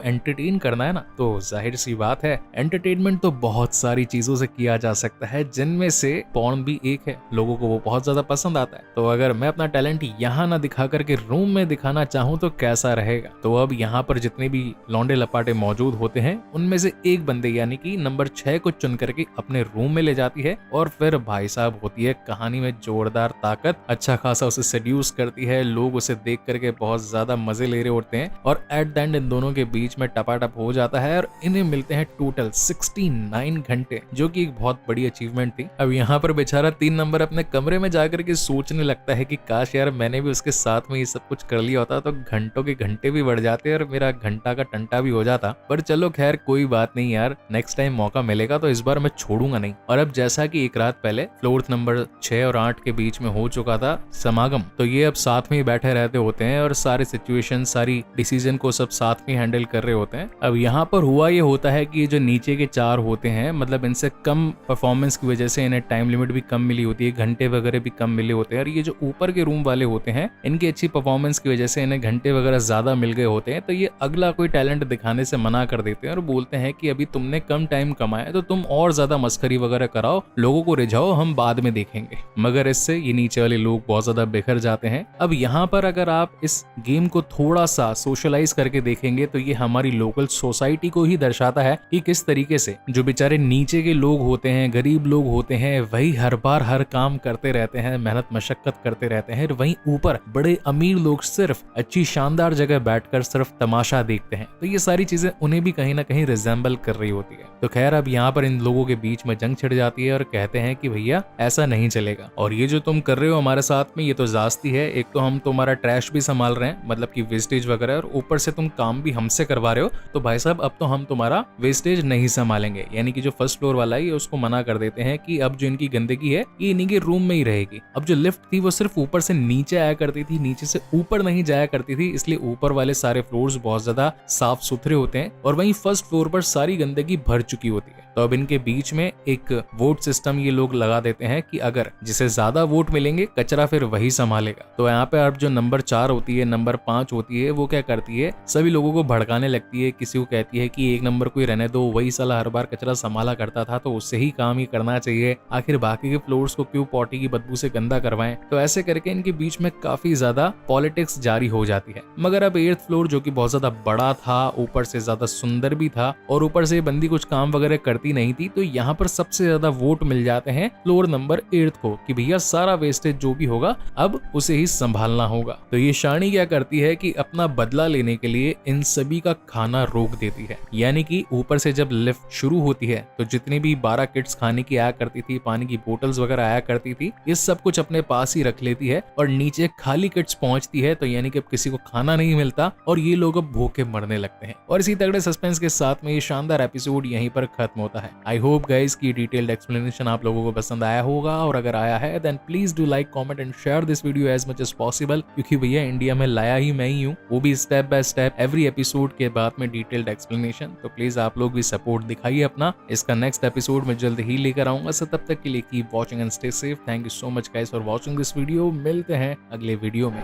एंटरटेन करना है ना, तो जाहिर सी बात है एंटरटेनमेंट तो बहुत सारी चीजों से किया जा सकता है, जिनमें से पॉर्न भी एक है। लोगों को वो बहुत ज्यादा पसंद आता है। तो अगर मैं अपना टैलेंट यहाँ ना दिखा करके रूम में दिखाना चाहूँ तो कैसा रहेगा। तो अब यहाँ पर जितने भी लौंडे लपाटे मौजूद होते हैं उनमें से एक बंदे यानी कि नंबर 6 को चुन करके अपने रूम में ले जाती है, और फिर भाई साहब होती है कहानी में जोरदार ताकत, अच्छा खासा उसे सेड्यूस करती है। लोग उसे देख करके बहुत ज्यादा मजे ले रहे होते हैं और एट द एंड इन दोनों के बीच में टपाटप हो जाता है और इन्हें मिलते हैं टोटल 69 घंटे, जो कि एक बहुत बड़ी अचीवमेंट थी। अब यहाँ पर बेचारा 3 नंबर अपने कमरे में जाकर के सोचने लगता है कि काश यार मैंने भी उसके साथ में ये सब कुछ कर लिया होता तो घंटों के घंटे भी बढ़ जाते और मेरा घंटा का टंटा भी हो जाता। पर चलो खैर कोई बात नहीं यार, नेक्स्ट टाइम मौका मिलेगा तो इस बार मैं छोड़ूंगा नहीं। और अब जैसा कि एक रात पहले फ्लोर नंबर 6 और 8 के बीच में हो चुका था समागम, तो ये अब साथ में ही बैठे रहते होते हैं और सारे सिचुएशन सारी डिसीजन को सब साथ में हैंडल कर रहे होते हैं। अब यहाँ पर हुआ ये होता है कि जो नीचे के 4 होते हैं, मतलब इनसे कम परफॉर्मेंस की वजह से इन्हें टाइम लिमिट भी कम मिली होती है, घंटे वगैरह भी कम मिले होते हैं, और ये जो ऊपर के रूम वाले होते हैं इनकी अच्छी परफॉर्मेंस की वजह से इन्हें घंटे वगैरह ज्यादा मिल गए होते हैं। तो ये अगला कोई टैलेंट दिखाने से मना कर देते हैं और बोलते हैं कि अभी तुमने कम टाइम कमाया तो तुम और ज्यादा मस्करी वगैरह कराओ, लोगों को रिझाओ, हम बाद में देखेंगे। मगर इससे ये नीचे वाले लोग बहुत ज्यादा बिखर जाते हैं। अब यहाँ पर अगर आप इस गेम को थोड़ा सा सोशलाइज करके देखेंगे तो ये हमारी लोकल सोसाइटी को ही दर्शाता है कि किस तरीके से जो बेचारे नीचे के लोग होते हैं, गरीब लोग होते हैं, वही हर बार हर काम करते रहते हैं, मेहनत मशक्कत करते रहते हैं, वहीं ऊपर बड़े अमीर लोग सिर्फ अच्छी शानदार जगह बैठकर सिर्फ तमाशा देखते हैं। तो ये सारी चीजें उन्हें भी कहीं ना कहीं रिजेंबल कर रही होती है। तो खैर अब यहाँ पर इन लोगों के बीच में जंग छिड़ जाती है और कहते हैं कि भैया ऐसा नहीं चलेगा, और ये जो तुम कर रहे हो हमारे साथ में ये तो जास्ती है। एक तो हम तुम्हारा ट्रैश भी संभाल रहे हैं, मतलब कि वेस्टेज वगैरह, और ऊपर से तुम काम भी हमसे करवा रहे हो, तो भाई साहब अब तो हम तुम्हारा वेस्टेज नहीं संभालेंगे। यानी कि जो फर्स्ट फ्लोर वाला है उसको मना कर देते हैं कि अब जो इनकी गंदगी है ये इन्हीं के रूम में ही रहेगी। अब जो लिफ्ट थी वो सिर्फ ऊपर से नीचे आया करती थी, नीचे से ऊपर नहीं जाया करती थी, इसलिए ऊपर वाले सारे फ्लोर्स बहुत ज्यादा साफ सुथरे होते हैं और वहीं फर्स्ट फ्लोर पर सारी गंदगी भर चुकी होती है। तो अब इनके बीच में एक वोट सिस्टम ये लोग लगा देते हैं कि अगर जिसे ज्यादा वोट मिलेंगे कचरा फिर वही संभालेगा। तो यहाँ पे अब जो नंबर 4 होती है, नंबर 5 होती है, वो क्या करती है, सभी लोगों को भड़काने लगती है। किसी को कहती है कि 1 नंबर को ही रहने दो, वही साला हर बार कचरा संभाला करता था तो उससे ही काम ही करना चाहिए, आखिर बाकी के फ्लोर्स को क्यों पॉटी की बदबू से गंदा करवाएं। तो ऐसे करके इनके बीच में काफी ज्यादा पॉलिटिक्स जारी हो जाती है। मगर अब 8th फ्लोर जो कि बहुत ज्यादा बड़ा था, ऊपर से ज्यादा सुंदर भी था और ऊपर से बंदी कुछ काम वगैरह करती नहीं थी, तो यहाँ पर सबसे ज्यादा वोट मिल जाते हैं फ्लोर नंबर 8 को कि भैया सारा वेस्टेज जो भी होगा अब उसे ही संभालना होगा। तो ये शानी क्या करती है कि अपना बदला लेने के लिए इन सभी का खाना रोक देती है। यानी कि ऊपर से जब लिफ्ट शुरू होती है तो जितनी भी 12 किट्स खाने की आया करती थी, पानी की बोतल्स वगैरह आया करती थी, ये सब कुछ अपने पास ही रख लेती है और नीचे खाली किट्स पहुंचती है। तो यानी कि अब किसी को खाना नहीं मिलता और ये लोग अब भूखे मरने लगते हैं। और इसी तगड़े सस्पेंस के साथ में ये शानदार एपिसोड यहीं पर खत्म होता है। आई होप गाइस की डिटेल्ड एक्सप्लेनेशन आप लोगों को पसंद आया होगा, और अगर आया है then please do like, comment and share this video as much as possible, क्योंकि भैया इंडिया में लाया ही मैं ही हूँ, वो भी step by step every episode के बाद में डिटेल्ड एक्सप्लेनेशन। तो प्लीज आप लोग भी सपोर्ट दिखाइए अपना। इसका नेक्स्ट एपिसोड में जल्द ही लेकर आऊंगा, सो तब तक के लिए keep watching and stay safe. Thank you so much guys for watching this video. मिलते हैं अगले वीडियो में।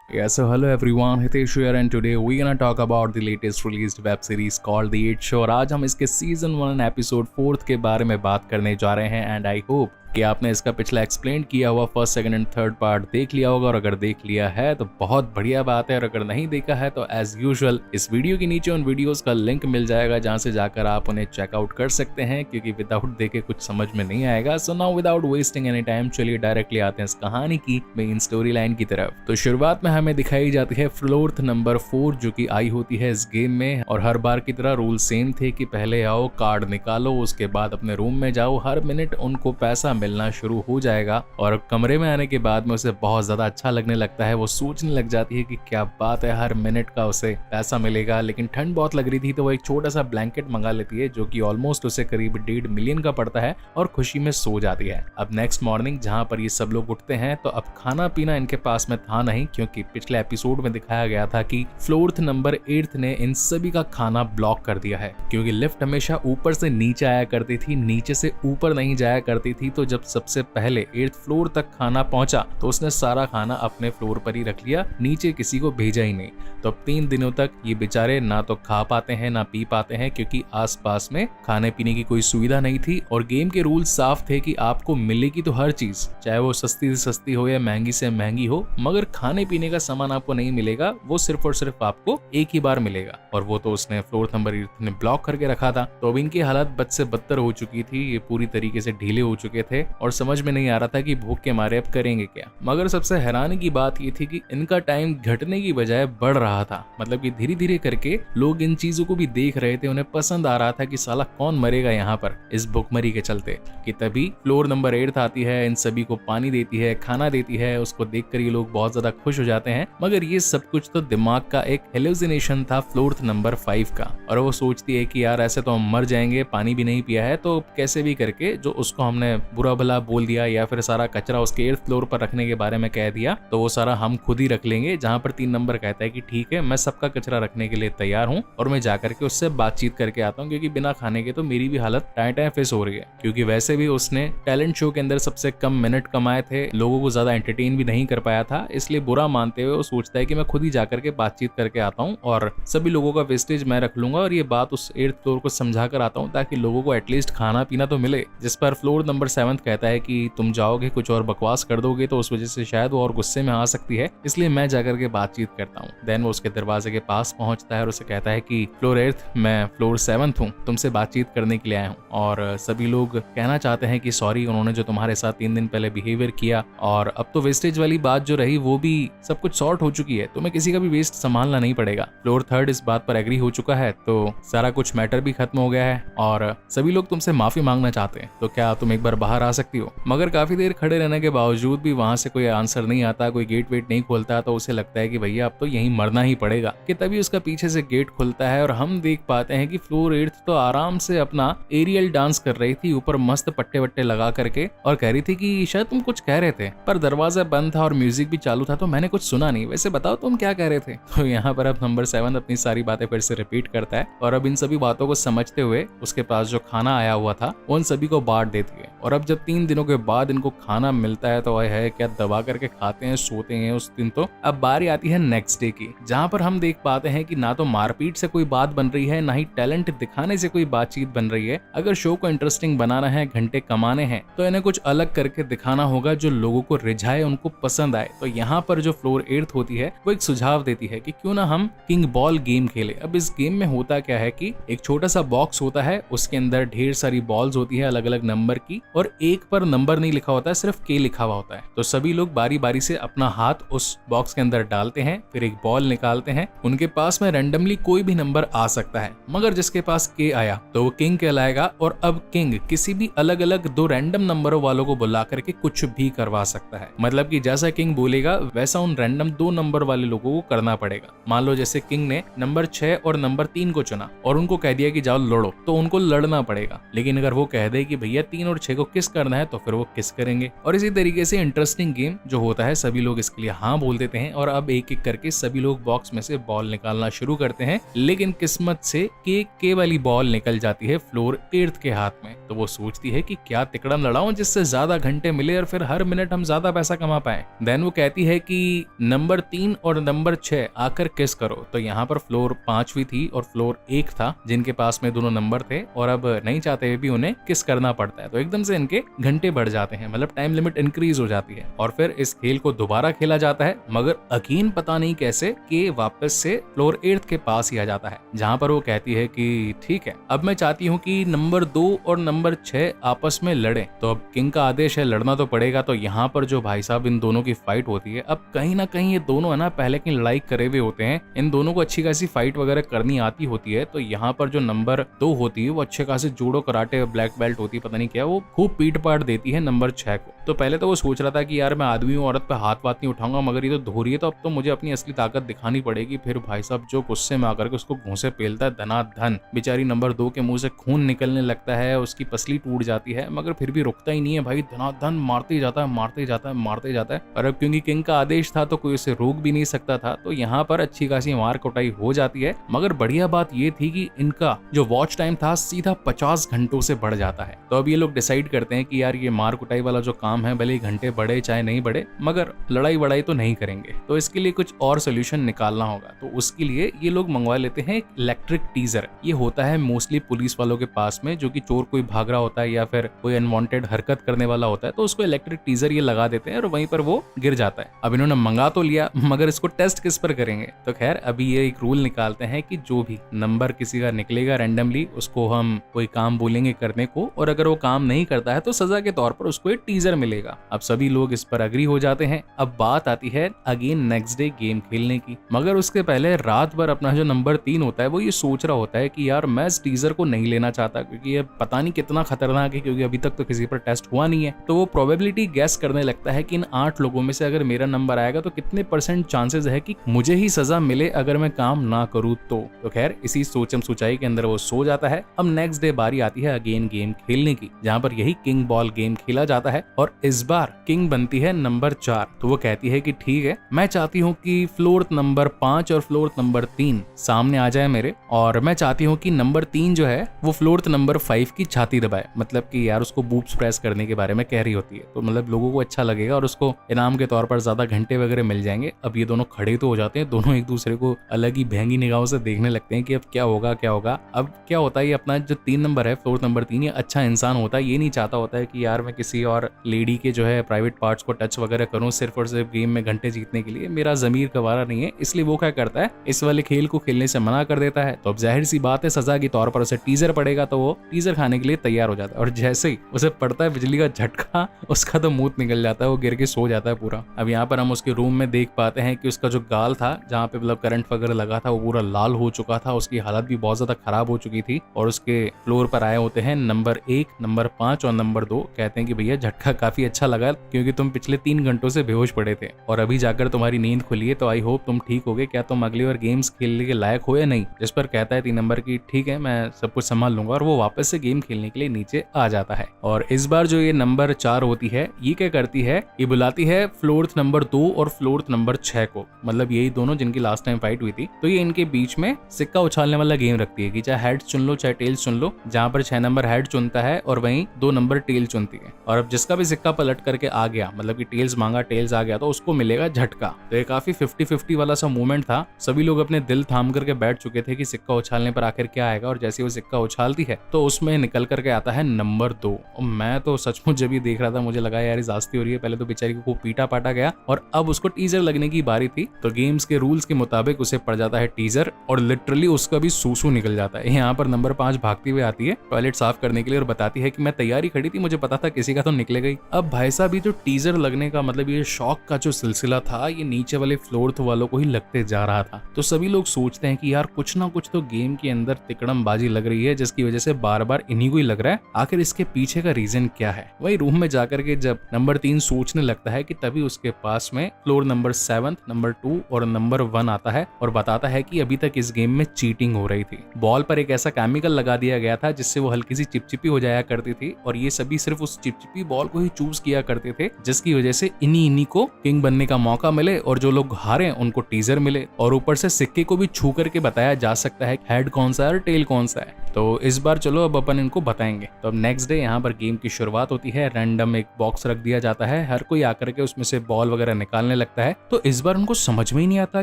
Yeah, so hello everyone, Hitesh here and today we're gonna talk about the latest released web series called The 8 Show और आज हम इसके season 1 episode 4 के बारे में बात करने जा रहे हैं एंड आई होप कि आपने इसका पिछला एक्सप्लेन किया हुआ first, second and third part देख लिया होगा और अगर देख लिया है तो बहुत बढ़िया बात है और अगर नहीं देखा है तो एज यूजुअल इस वीडियो के नीचे उन वीडियोस का लिंक मिल जाएगा जहां से जाकर आप उन्हें चेकआउट कर सकते हैं क्योंकि विदाउट देखे कुछ समझ में नहीं आएगा। So now without wasting any time चलिए डायरेक्टली आते हैं इस कहानी की मेन स्टोरी लाइन की तरफ। तो शुरुआत में हमें दिखाई जाती है फ्लोर नंबर 4 जो की आई होती है इस गेम में और हर बार की तरह रूल सेम थे कि पहले आओ, कार्ड निकालो, उसके बाद अपने रूम में जाओ, हर मिनट उनको पैसा मिलना शुरू हो जाएगा और कमरे में आने के बाद में उसे बहुत ज्यादा अच्छा लगने लगता है। वो सोचने लग जाती है कि क्या बात है, हर मिनट का उसे पैसा मिलेगा। लेकिन ठंड बहुत लग रही थी तो वो एक छोटा सा ब्लैंकेट मंगा लेती है जो कि ऑलमोस्ट उसे करीब 1.5 मिलियन का पड़ता है और खुशी में सो जाती है। अब नेक्स्ट मॉर्निंग जहां पर ये सब लोग उठते हैं तो अब खाना पीना इनके पास में था नहीं क्योंकि पिछले एपिसोड में दिखाया गया था कि फ्लोर नंबर 8 ने इन सभी का खाना ब्लॉक कर दिया है क्योंकि लिफ्ट हमेशा ऊपर से नीचे आया करती थी, नीचे से ऊपर नहीं जाया करती थी। तो जब सबसे पहले 8th फ्लोर तक खाना पहुंचा तो उसने सारा खाना अपने फ्लोर पर ही रख लिया, नीचे किसी को भेजा ही नहीं। तो अब 3 दिनों तक ये बेचारे ना तो खा पाते हैं ना पी पाते हैं क्योंकि आसपास में खाने पीने की कोई सुविधा नहीं थी और गेम के रूल साफ थे कि आपको मिलेगी तो हर चीज, चाहे वो सस्ती से सस्ती हो या महंगी से महंगी हो, मगर खाने पीने का सामान आपको नहीं मिलेगा, वो सिर्फ और सिर्फ आपको एक ही बार मिलेगा। और वो तो उसने फ्लोर नंबर 8 ने ब्लॉक करके रखा था। तो अब इनकी हालत बद से बदतर हो चुकी थी, ये पूरी तरीके से ढीले हो चुके थे और समझ में नहीं आ रहा था कि भूख के मारे अब करेंगे क्या। मगर सबसे हैरानी की बात ये थी कि इनका टाइम घटने की बजाय बढ़ रहा था। मतलब कि धीरे धीरे करके लोग इन चीजों को भी देख रहे थे, उन्हें पसंद आ रहा था कि साला कौन मरेगा यहाँ पर इस भुखमरी के चलते। कि तभी फ्लोर नंबर 8 आती है, इन सभी को पानी देती है, खाना देती है। उसको देखकर ये लोग बहुत ज्यादा खुश हो जाते हैं मगर ये सब कुछ तो दिमाग का एक हेलुसिनेशन था फ्लोर नंबर 5 का। और वो सोचती है कि यार ऐसे तो हम मर जाएंगे, पानी भी नहीं पिया है तो कैसे भी करके जो उसको हमने बुरा भला बोल दिया या फिर सारा कचरा उसके 8th फ्लोर पर रखने के बारे में कह दिया तो वो सारा हम खुद ही रख लेंगे। जहां पर 3 नंबर कहता है कि ठीक है, मैं सबका कचरा रखने के लिए तैयार हूं और मैं जाकर के उससे बातचीत करके आता हूं क्योंकि बिना खाने के तो मेरी भी हालत टाइम फेस हो रही है। क्योंकि वैसे भी उसने टैलेंट शो के अंदर सबसे कम मिनट कमाए थे, लोगों को ज्यादा एंटरटेन भी नहीं कर पाया था, इसलिए बुरा मानते हुए वो सोचता है कि मैं खुद ही जाकर के बातचीत करके आता हूँ और सभी लोगों का वेस्टेज मैं रख लूंगा और ये बात उस 8th फ्लोर को समझा कर आता हूँ ताकि लोगों को एटलीस्ट खाना पीना तो मिले। जिस पर फ्लोर नंबर 7 कहता है कि तुम जाओगे कुछ और बकवास कर दोगे तो उस वजह से शायद वो और गुस्से में आ सकती है, इसलिए मैं जाकर के बातचीत करता हूँ। देन वो उसके दरवाजे के पास पहुंचता है और उसे कहता है कि फ्लोर 8 मैं फ्लोर 7 हूँ, तुमसे बातचीत करने के लिए आया हूँ। और सभी लोग कहना चाहते हैं कि सॉरी, उन्होंने जो तुम्हारे साथ 3 दिन पहले बिहेवियर किया और अब तो वेस्टेज वाली बात जो रही वो भी सब कुछ सॉर्ट हो चुकी है, तुम्हें किसी का भी वेस्ट संभालना नहीं पड़ेगा। फ्लोर 3 इस बात पर एग्री हो चुका है तो सारा कुछ मैटर भी खत्म हो गया है और सभी लोग तुमसे माफी मांगना चाहते हैं, तो क्या तुम एक बार बाहर आ सकती हो। मगर काफी देर खड़े रहने के बावजूद भी वहां से कोई आंसर नहीं आता, कोई गेट वेट नहीं खोलता तो उसे लगता है कि भैया अब तो यहीं मरना ही पड़ेगा। कि तभी उसका पीछे से गेट खुलता है और हम देख पाते हैं कि फ्लोर 8 तो आराम से अपना एरियल डांस कर रही थी, ऊपर मस्त पट्टे वट्टे लगा करके और कह रही थी कि शायद तुम कुछ कह रहे थे, पर दरवाजा बंद था और म्यूजिक भी चालू था तो मैंने कुछ सुना नहीं, वैसे बताओ तुम क्या कह रहे थे। तो यहाँ पर अब नंबर 7 अपनी सारी बातें फिर से रिपीट करता है और अब इन सभी बातों को समझते हुए उसके पास जो खाना आया हुआ था उन सभी को बांट देती है। और अब जब 3 दिनों के बाद इनको खाना मिलता है तो वह है क्या दबा करके खाते हैं, सोते हैं उस दिन। तो अब बारी आती है नेक्स्ट डे की, जहां पर हम देख पाते हैं कि ना तो मारपीट से कोई बात बन रही है, ना ही टैलेंट दिखाने से कोई बातचीत बन रही है। अगर शो को इंटरेस्टिंग बनाना है, घंटे कमाने हैं, तो इन्हें कुछ अलग करके दिखाना होगा जो लोगों को रिझाए, उनको पसंद आए। तो यहाँ पर जो फ्लोर 8 होती है वो एक सुझाव देती है कि क्यों ना हम किंग बॉल गेम खेले। अब इस गेम में होता क्या है कि एक छोटा सा बॉक्स होता है, उसके अंदर ढेर सारी बॉल्स होती है अलग अलग नंबर की और एक पर नंबर नहीं लिखा होता है, सिर्फ के लिखा हुआ होता है। तो सभी लोग बारी बारी से अपना हाथ उस बॉक्स के अंदर डालते हैं, फिर एक बॉल निकालते हैं, उनके पास में रैंडमली कोई भी नंबर आ सकता है, मगर जिसके पास के आया तो वो किंग कहलाएगा। और अब किंग किसी भी अलग अलग 2 रैंडम नंबरों वालों को बुला करके कुछ भी करवा सकता है। मतलब कि जैसा किंग बोलेगा वैसा उन रैंडम 2 नंबर वाले लोगों को करना पड़ेगा। मान लो जैसे किंग ने नंबर 6 और नंबर 3 को चुना और उनको कह दिया कि जाओ लड़ो, तो उनको लड़ना पड़ेगा। लेकिन अगर वो कह दे कि भैया 3 और 6 को किस करना है तो फिर वो किस करेंगे। और इसी तरीके से इंटरेस्टिंग गेम जो होता है सभी लोग इसके लिए हाँ बोल देते हैं और अब एक एक करके सभी लोग बॉक्स में से बॉल निकालना शुरू करते हैं, लेकिन किस्मत से के वाली बॉल निकल जाती है फ्लोर 8 के हाथ में। तो वो सोचती है कि क्या तिकड़म लड़ाऊं जिससे ज्यादा घंटे मिले और फिर हर मिनट हम ज्यादा पैसा कमा पाए। देन वो कहती है कि नंबर 3 और नंबर 6 आकर किस करो। तो यहाँ पर फ्लोर 5वीं थी और फ्लोर 1 था जिनके पास में दोनों नंबर थे, और अब नहीं चाहते हुए भी उन्हें किस करना पड़ता है। तो एकदम से इनके घंटे बढ़ जाते हैं, मतलब टाइम लिमिट इंक्रीज हो जाती है, और फिर इस खेल को दोबारा खेला जाता है। मगर अगेन पता नहीं कैसे कि वापस से फ्लोर 8 के पास ही आ जाता है, जहाँ पर वो कहती है कि ठीक है, अब मैं चाहती हूँ कि नंबर 2 और नंबर 6 आपस में लड़े। तो अब किंग का आदेश है, लड़ना तो पड़ेगा। तो यहाँ पर जो भाई साहब इन दोनों की फाइट होती है, अब कहीं ना कहीं ये दोनों है ना पहले की लड़ाई करे हुए होते हैं, इन दोनों को अच्छी खासी फाइट वगैरह करनी आती होती है। तो यहाँ पर जो नंबर 2 होती है वो अच्छे खासे जूडो कराटे ब्लैक बेल्ट होती है, पता नहीं क्या, वो खूब पीट पाट देती है नंबर 6 को। तो पहले तो वो सोच रहा था कि यार मैं आदमी हूँ, औरत पे हाथ वाथ नहीं उठाऊंगा, मगर ये तो धो रही है, तो अब तो मुझे अपनी असली ताकत दिखानी पड़ेगी। फिर भाई साहब जो गुस्से में आकर के उसको घूंसे पेलता है धनाधन। बेचारी नंबर 2 के मुंह से खून निकलने लगता है, उसकी पसली टूट जाती है, मगर फिर भी रुकता ही नहीं है भाई, धनाधन मारते ही जाता है, मारते ही जाता है, मारते ही जाता है। और अब क्योंकि किंग का आदेश था तो कोई उसे रोक भी नहीं सकता था, तो यहाँ पर अच्छी खासी मार कुटाई हो जाती है। मगर बढ़िया बात ये थी कि इनका जो वॉच टाइम था सीधा 50 घंटों से बढ़ जाता है। तो अब ये लोग डिसाइड करते हैं कि यार ये मार कुटाई वाला जो काम है, भले ही घंटे बढ़े चाहे नहीं बढ़े, मगर लड़ाई वड़ाई तो नहीं करेंगे। तो इसके लिए कुछ और सोल्यूशन निकालना होगा। तो उसके लिए ये लोग मंगवा लेते हैं एक इलेक्ट्रिक टीजर। ये होता है मोस्टली पुलिस वालों के पास में, जो कि चोर कोई भाग रहा होता है या फिर कोई अनवांटेड हरकत करने वाला होता है, तो उसको इलेक्ट्रिक टीजर ये लगा देते हैं और वहीं पर वो गिर जाता है। अब इन्होंने मंगा तो लिया, मगर इसको टेस्ट किस पर करेंगे? तो खैर अभी ये एक रूल निकालते हैं कि जो भी नंबर किसी का निकलेगा रैंडमली, उसको हम कोई काम बोलेंगे करने को, और अगर वो काम नहीं करता है तो सजा के तौर पर उसको एक टीजर मिलेगा। अब सभी लोग इस पर अग्री हो जाते हैं। अब बात आती है अगेन नेक्स्ट डे गेम खेलने की, मगर उसके पहले रात भर अपना जो नंबर 3 होता है वो ये सोच रहा होता है कि यार मैं इस टीजर को नहीं लेना चाहता, क्योंकि ये पता नहीं कितना खतरनाक है, क्योंकि अभी तक तो किसी पर टेस्ट हुआ नहीं है। तो वो प्रोबेबिलिटी गैस करने लगता है कि इन 8 लोगों में से अगर मेरा नंबर आएगा तो कितने % चांसेस है कि मुझे ही सजा मिले अगर मैं काम ना करूँ तो खैर इसी सोचम सोचाई के अंदर वो सो जाता है। अब नेक्स्ट डे बारी आती है अगेन गेम खेलने की, जहाँ पर यही किंग बॉल गेम खेला जाता है, और इस बार किंग बनती है नंबर 4। तो वो कहती है कि ठीक है, मैं चाहती हूँ कि फ्लोर नंबर 5 और फ्लोर नंबर 3 सामने आ जाए मेरे, और मैं चाहती हूँ कि नंबर 3 जो है वो फ्लोर नंबर 5 की छाती दबाए। मतलब कि यार उसको बूब्स प्रेस करने के बारे में कह रही होती है, तो मतलब लोगों को अच्छा लगेगा और उसको इनाम के तौर पर ज्यादा घंटे वगैरह मिल जाएंगे। अब ये दोनों खड़े तो हो जाते हैं, दोनों एक दूसरे को अलग ही भैंगी निगाहों से देखने लगते हैं कि अब क्या होगा क्या होगा। अब क्या होता है, ये अपना जो 3 नंबर है, फ्लोर नंबर 3, ये अच्छा इंसान होता है, ये नहीं चाहता होता है कि यार मैं किसी और लेडी के जो है प्राइवेट पार्ट्स को टच वगैरह करूं सिर्फ और सिर्फ गेम में घंटे जीतने के लिए। मेरा जमीर गवारा नहीं है, इसलिए वो क्या करता है, इस वाले खेल को खेलने से मना कर देता है। तो अब जाहिर सी बात है सजा के तौर पर उसे टीजर पड़ेगा, तो वो टीजर खाने के लिए तैयार हो जाता है, और जैसे ही उसे पड़ता है बिजली का झटका, उसका तो मुंह निकल जाता है, वो गिर के सो जाता है पूरा। अब यहाँ पर हम उसके रूम में देख पाते हैं कि उसका जो गाल था, जहाँ पे मतलब करंट वगैरह लगा था, वो पूरा लाल हो चुका था, उसकी हालत भी बहुत ज्यादा खराब हो चुकी थी। और उसके फ्लोर पर आए होते हैं नंबर 1, नंबर 5 और नंबर 2, कहते हैं कि भैया झटका काफी अच्छा लगा, क्योंकि तुम पिछले 3 घंटों से बेहोश पड़े थे और अभी जाकर तुम्हारी नींद खुली है, तो आई होप तुम ठीक हो गए। क्या तुम अगली बार गेम्स खेलने के लायक हो या नहीं? जिस पर कहता है 3 नंबर की ठीक है, मैं सब कुछ संभाल लूंगा, और वो वापस से गेम खेलने के लिए नीचे आ जाता है। और इस बार जो ये नंबर 4 होती है, ये क्या करती है, ये बुलाती है फ्लोर नंबर 2 और फ्लोर नंबर 6 को, मतलब यही दोनों जिनकी लास्ट टाइम फाइट हुई थी। तो ये इनके बीच में सिक्का उछालने वाला गेम रखती है कि चाहे हेड चुन लो चाहे टेल्स चुन लो, जहाँ पर 6 नंबर हेड चुनता है और वहीं 2 नंबर टेल चुनती है। और अब जिसका भी सिक्का पलट करके आ गया, मतलब कि टेल्स मांगा टेल्स आ गया, तो उसको मिलेगा झटका। तो ये काफी 50-50 वाला सा मूवमेंट था। सभी लोग अपने दिल थाम करके बैठ चुके थे कि सिक्का उछालने पर आखिर क्या आएगा, और जैसे वो सिक्का उछालती है तो उसमें निकल करके आता है नंबर 2। और मैं तो सचमुच जब ये देख रहा था मुझे लगा यार जास्ती हो रही है। पहले तो बेचारी को पीटा पाटा गया और अब उसको टीजर लगने की बारी थी, तो गेम्स के रूल्स के मुताबिक उसे पड़ जाता है टीजर, और लिटरली उसका भी सूसू निकल जाता है। यहाँ पर नंबर 5 भागती हुई आती है टॉयलेट साफ करने के लिए और बताती है कि मैं तैयारी खड़ी थी, मुझे पता था किसी का तो निकलेगा ही। अब भाई साहब ये जो टीजर लगने का मतलब ये शौक का जो सिलसिला था, ये नीचे वाले फ्लोर वालों को ही लगते जा रहा था। तो सभी लोग सोचते हैं कि यार कुछ ना कुछ तो गेम के अंदर तिकड़मबाजी लग रही है, जिसकी वजह से बार बार इन्हीं को ही लग रहा है। आखिर इसके पीछे का रीजन क्या है? वही रूम में जाकर के जब नंबर 3 सोचने लगता है कि तभी उसके पास में फ्लोर नंबर 7, नंबर 2 और नंबर 1 आता है और बताता है कि अभी तक इस गेम में चीटिंग हो रही थी। बॉल पर एक ऐसा केमिकल लगा दिया गया था जिससे वो हल्की सी चिपचिपी हो जाया करती थी, और ये सभी सिर्फ उस चिपचिपी बॉल को ही चूज किया करते थे, जिसकी वजह से इन्हीं को किंग बनने का मौका मिले, और जो लोग हारे उनको टीजर मिले और ऊपर से सिक्के को भी छू करके बताया जा सकता है हेड कौन सा है और टेल कौन सा है। तो इस बार चलो अब अपन इनको बताएंगे। तो अब नेक्स्ट डे यहाँ पर गेम की शुरुआत होती है। रैंडम एक बॉक्स रख दिया जाता है, हर कोई आकर के उसमें से बॉल वगैरह निकालने लगता है। तो इस बार उनको समझ में ही नहीं आता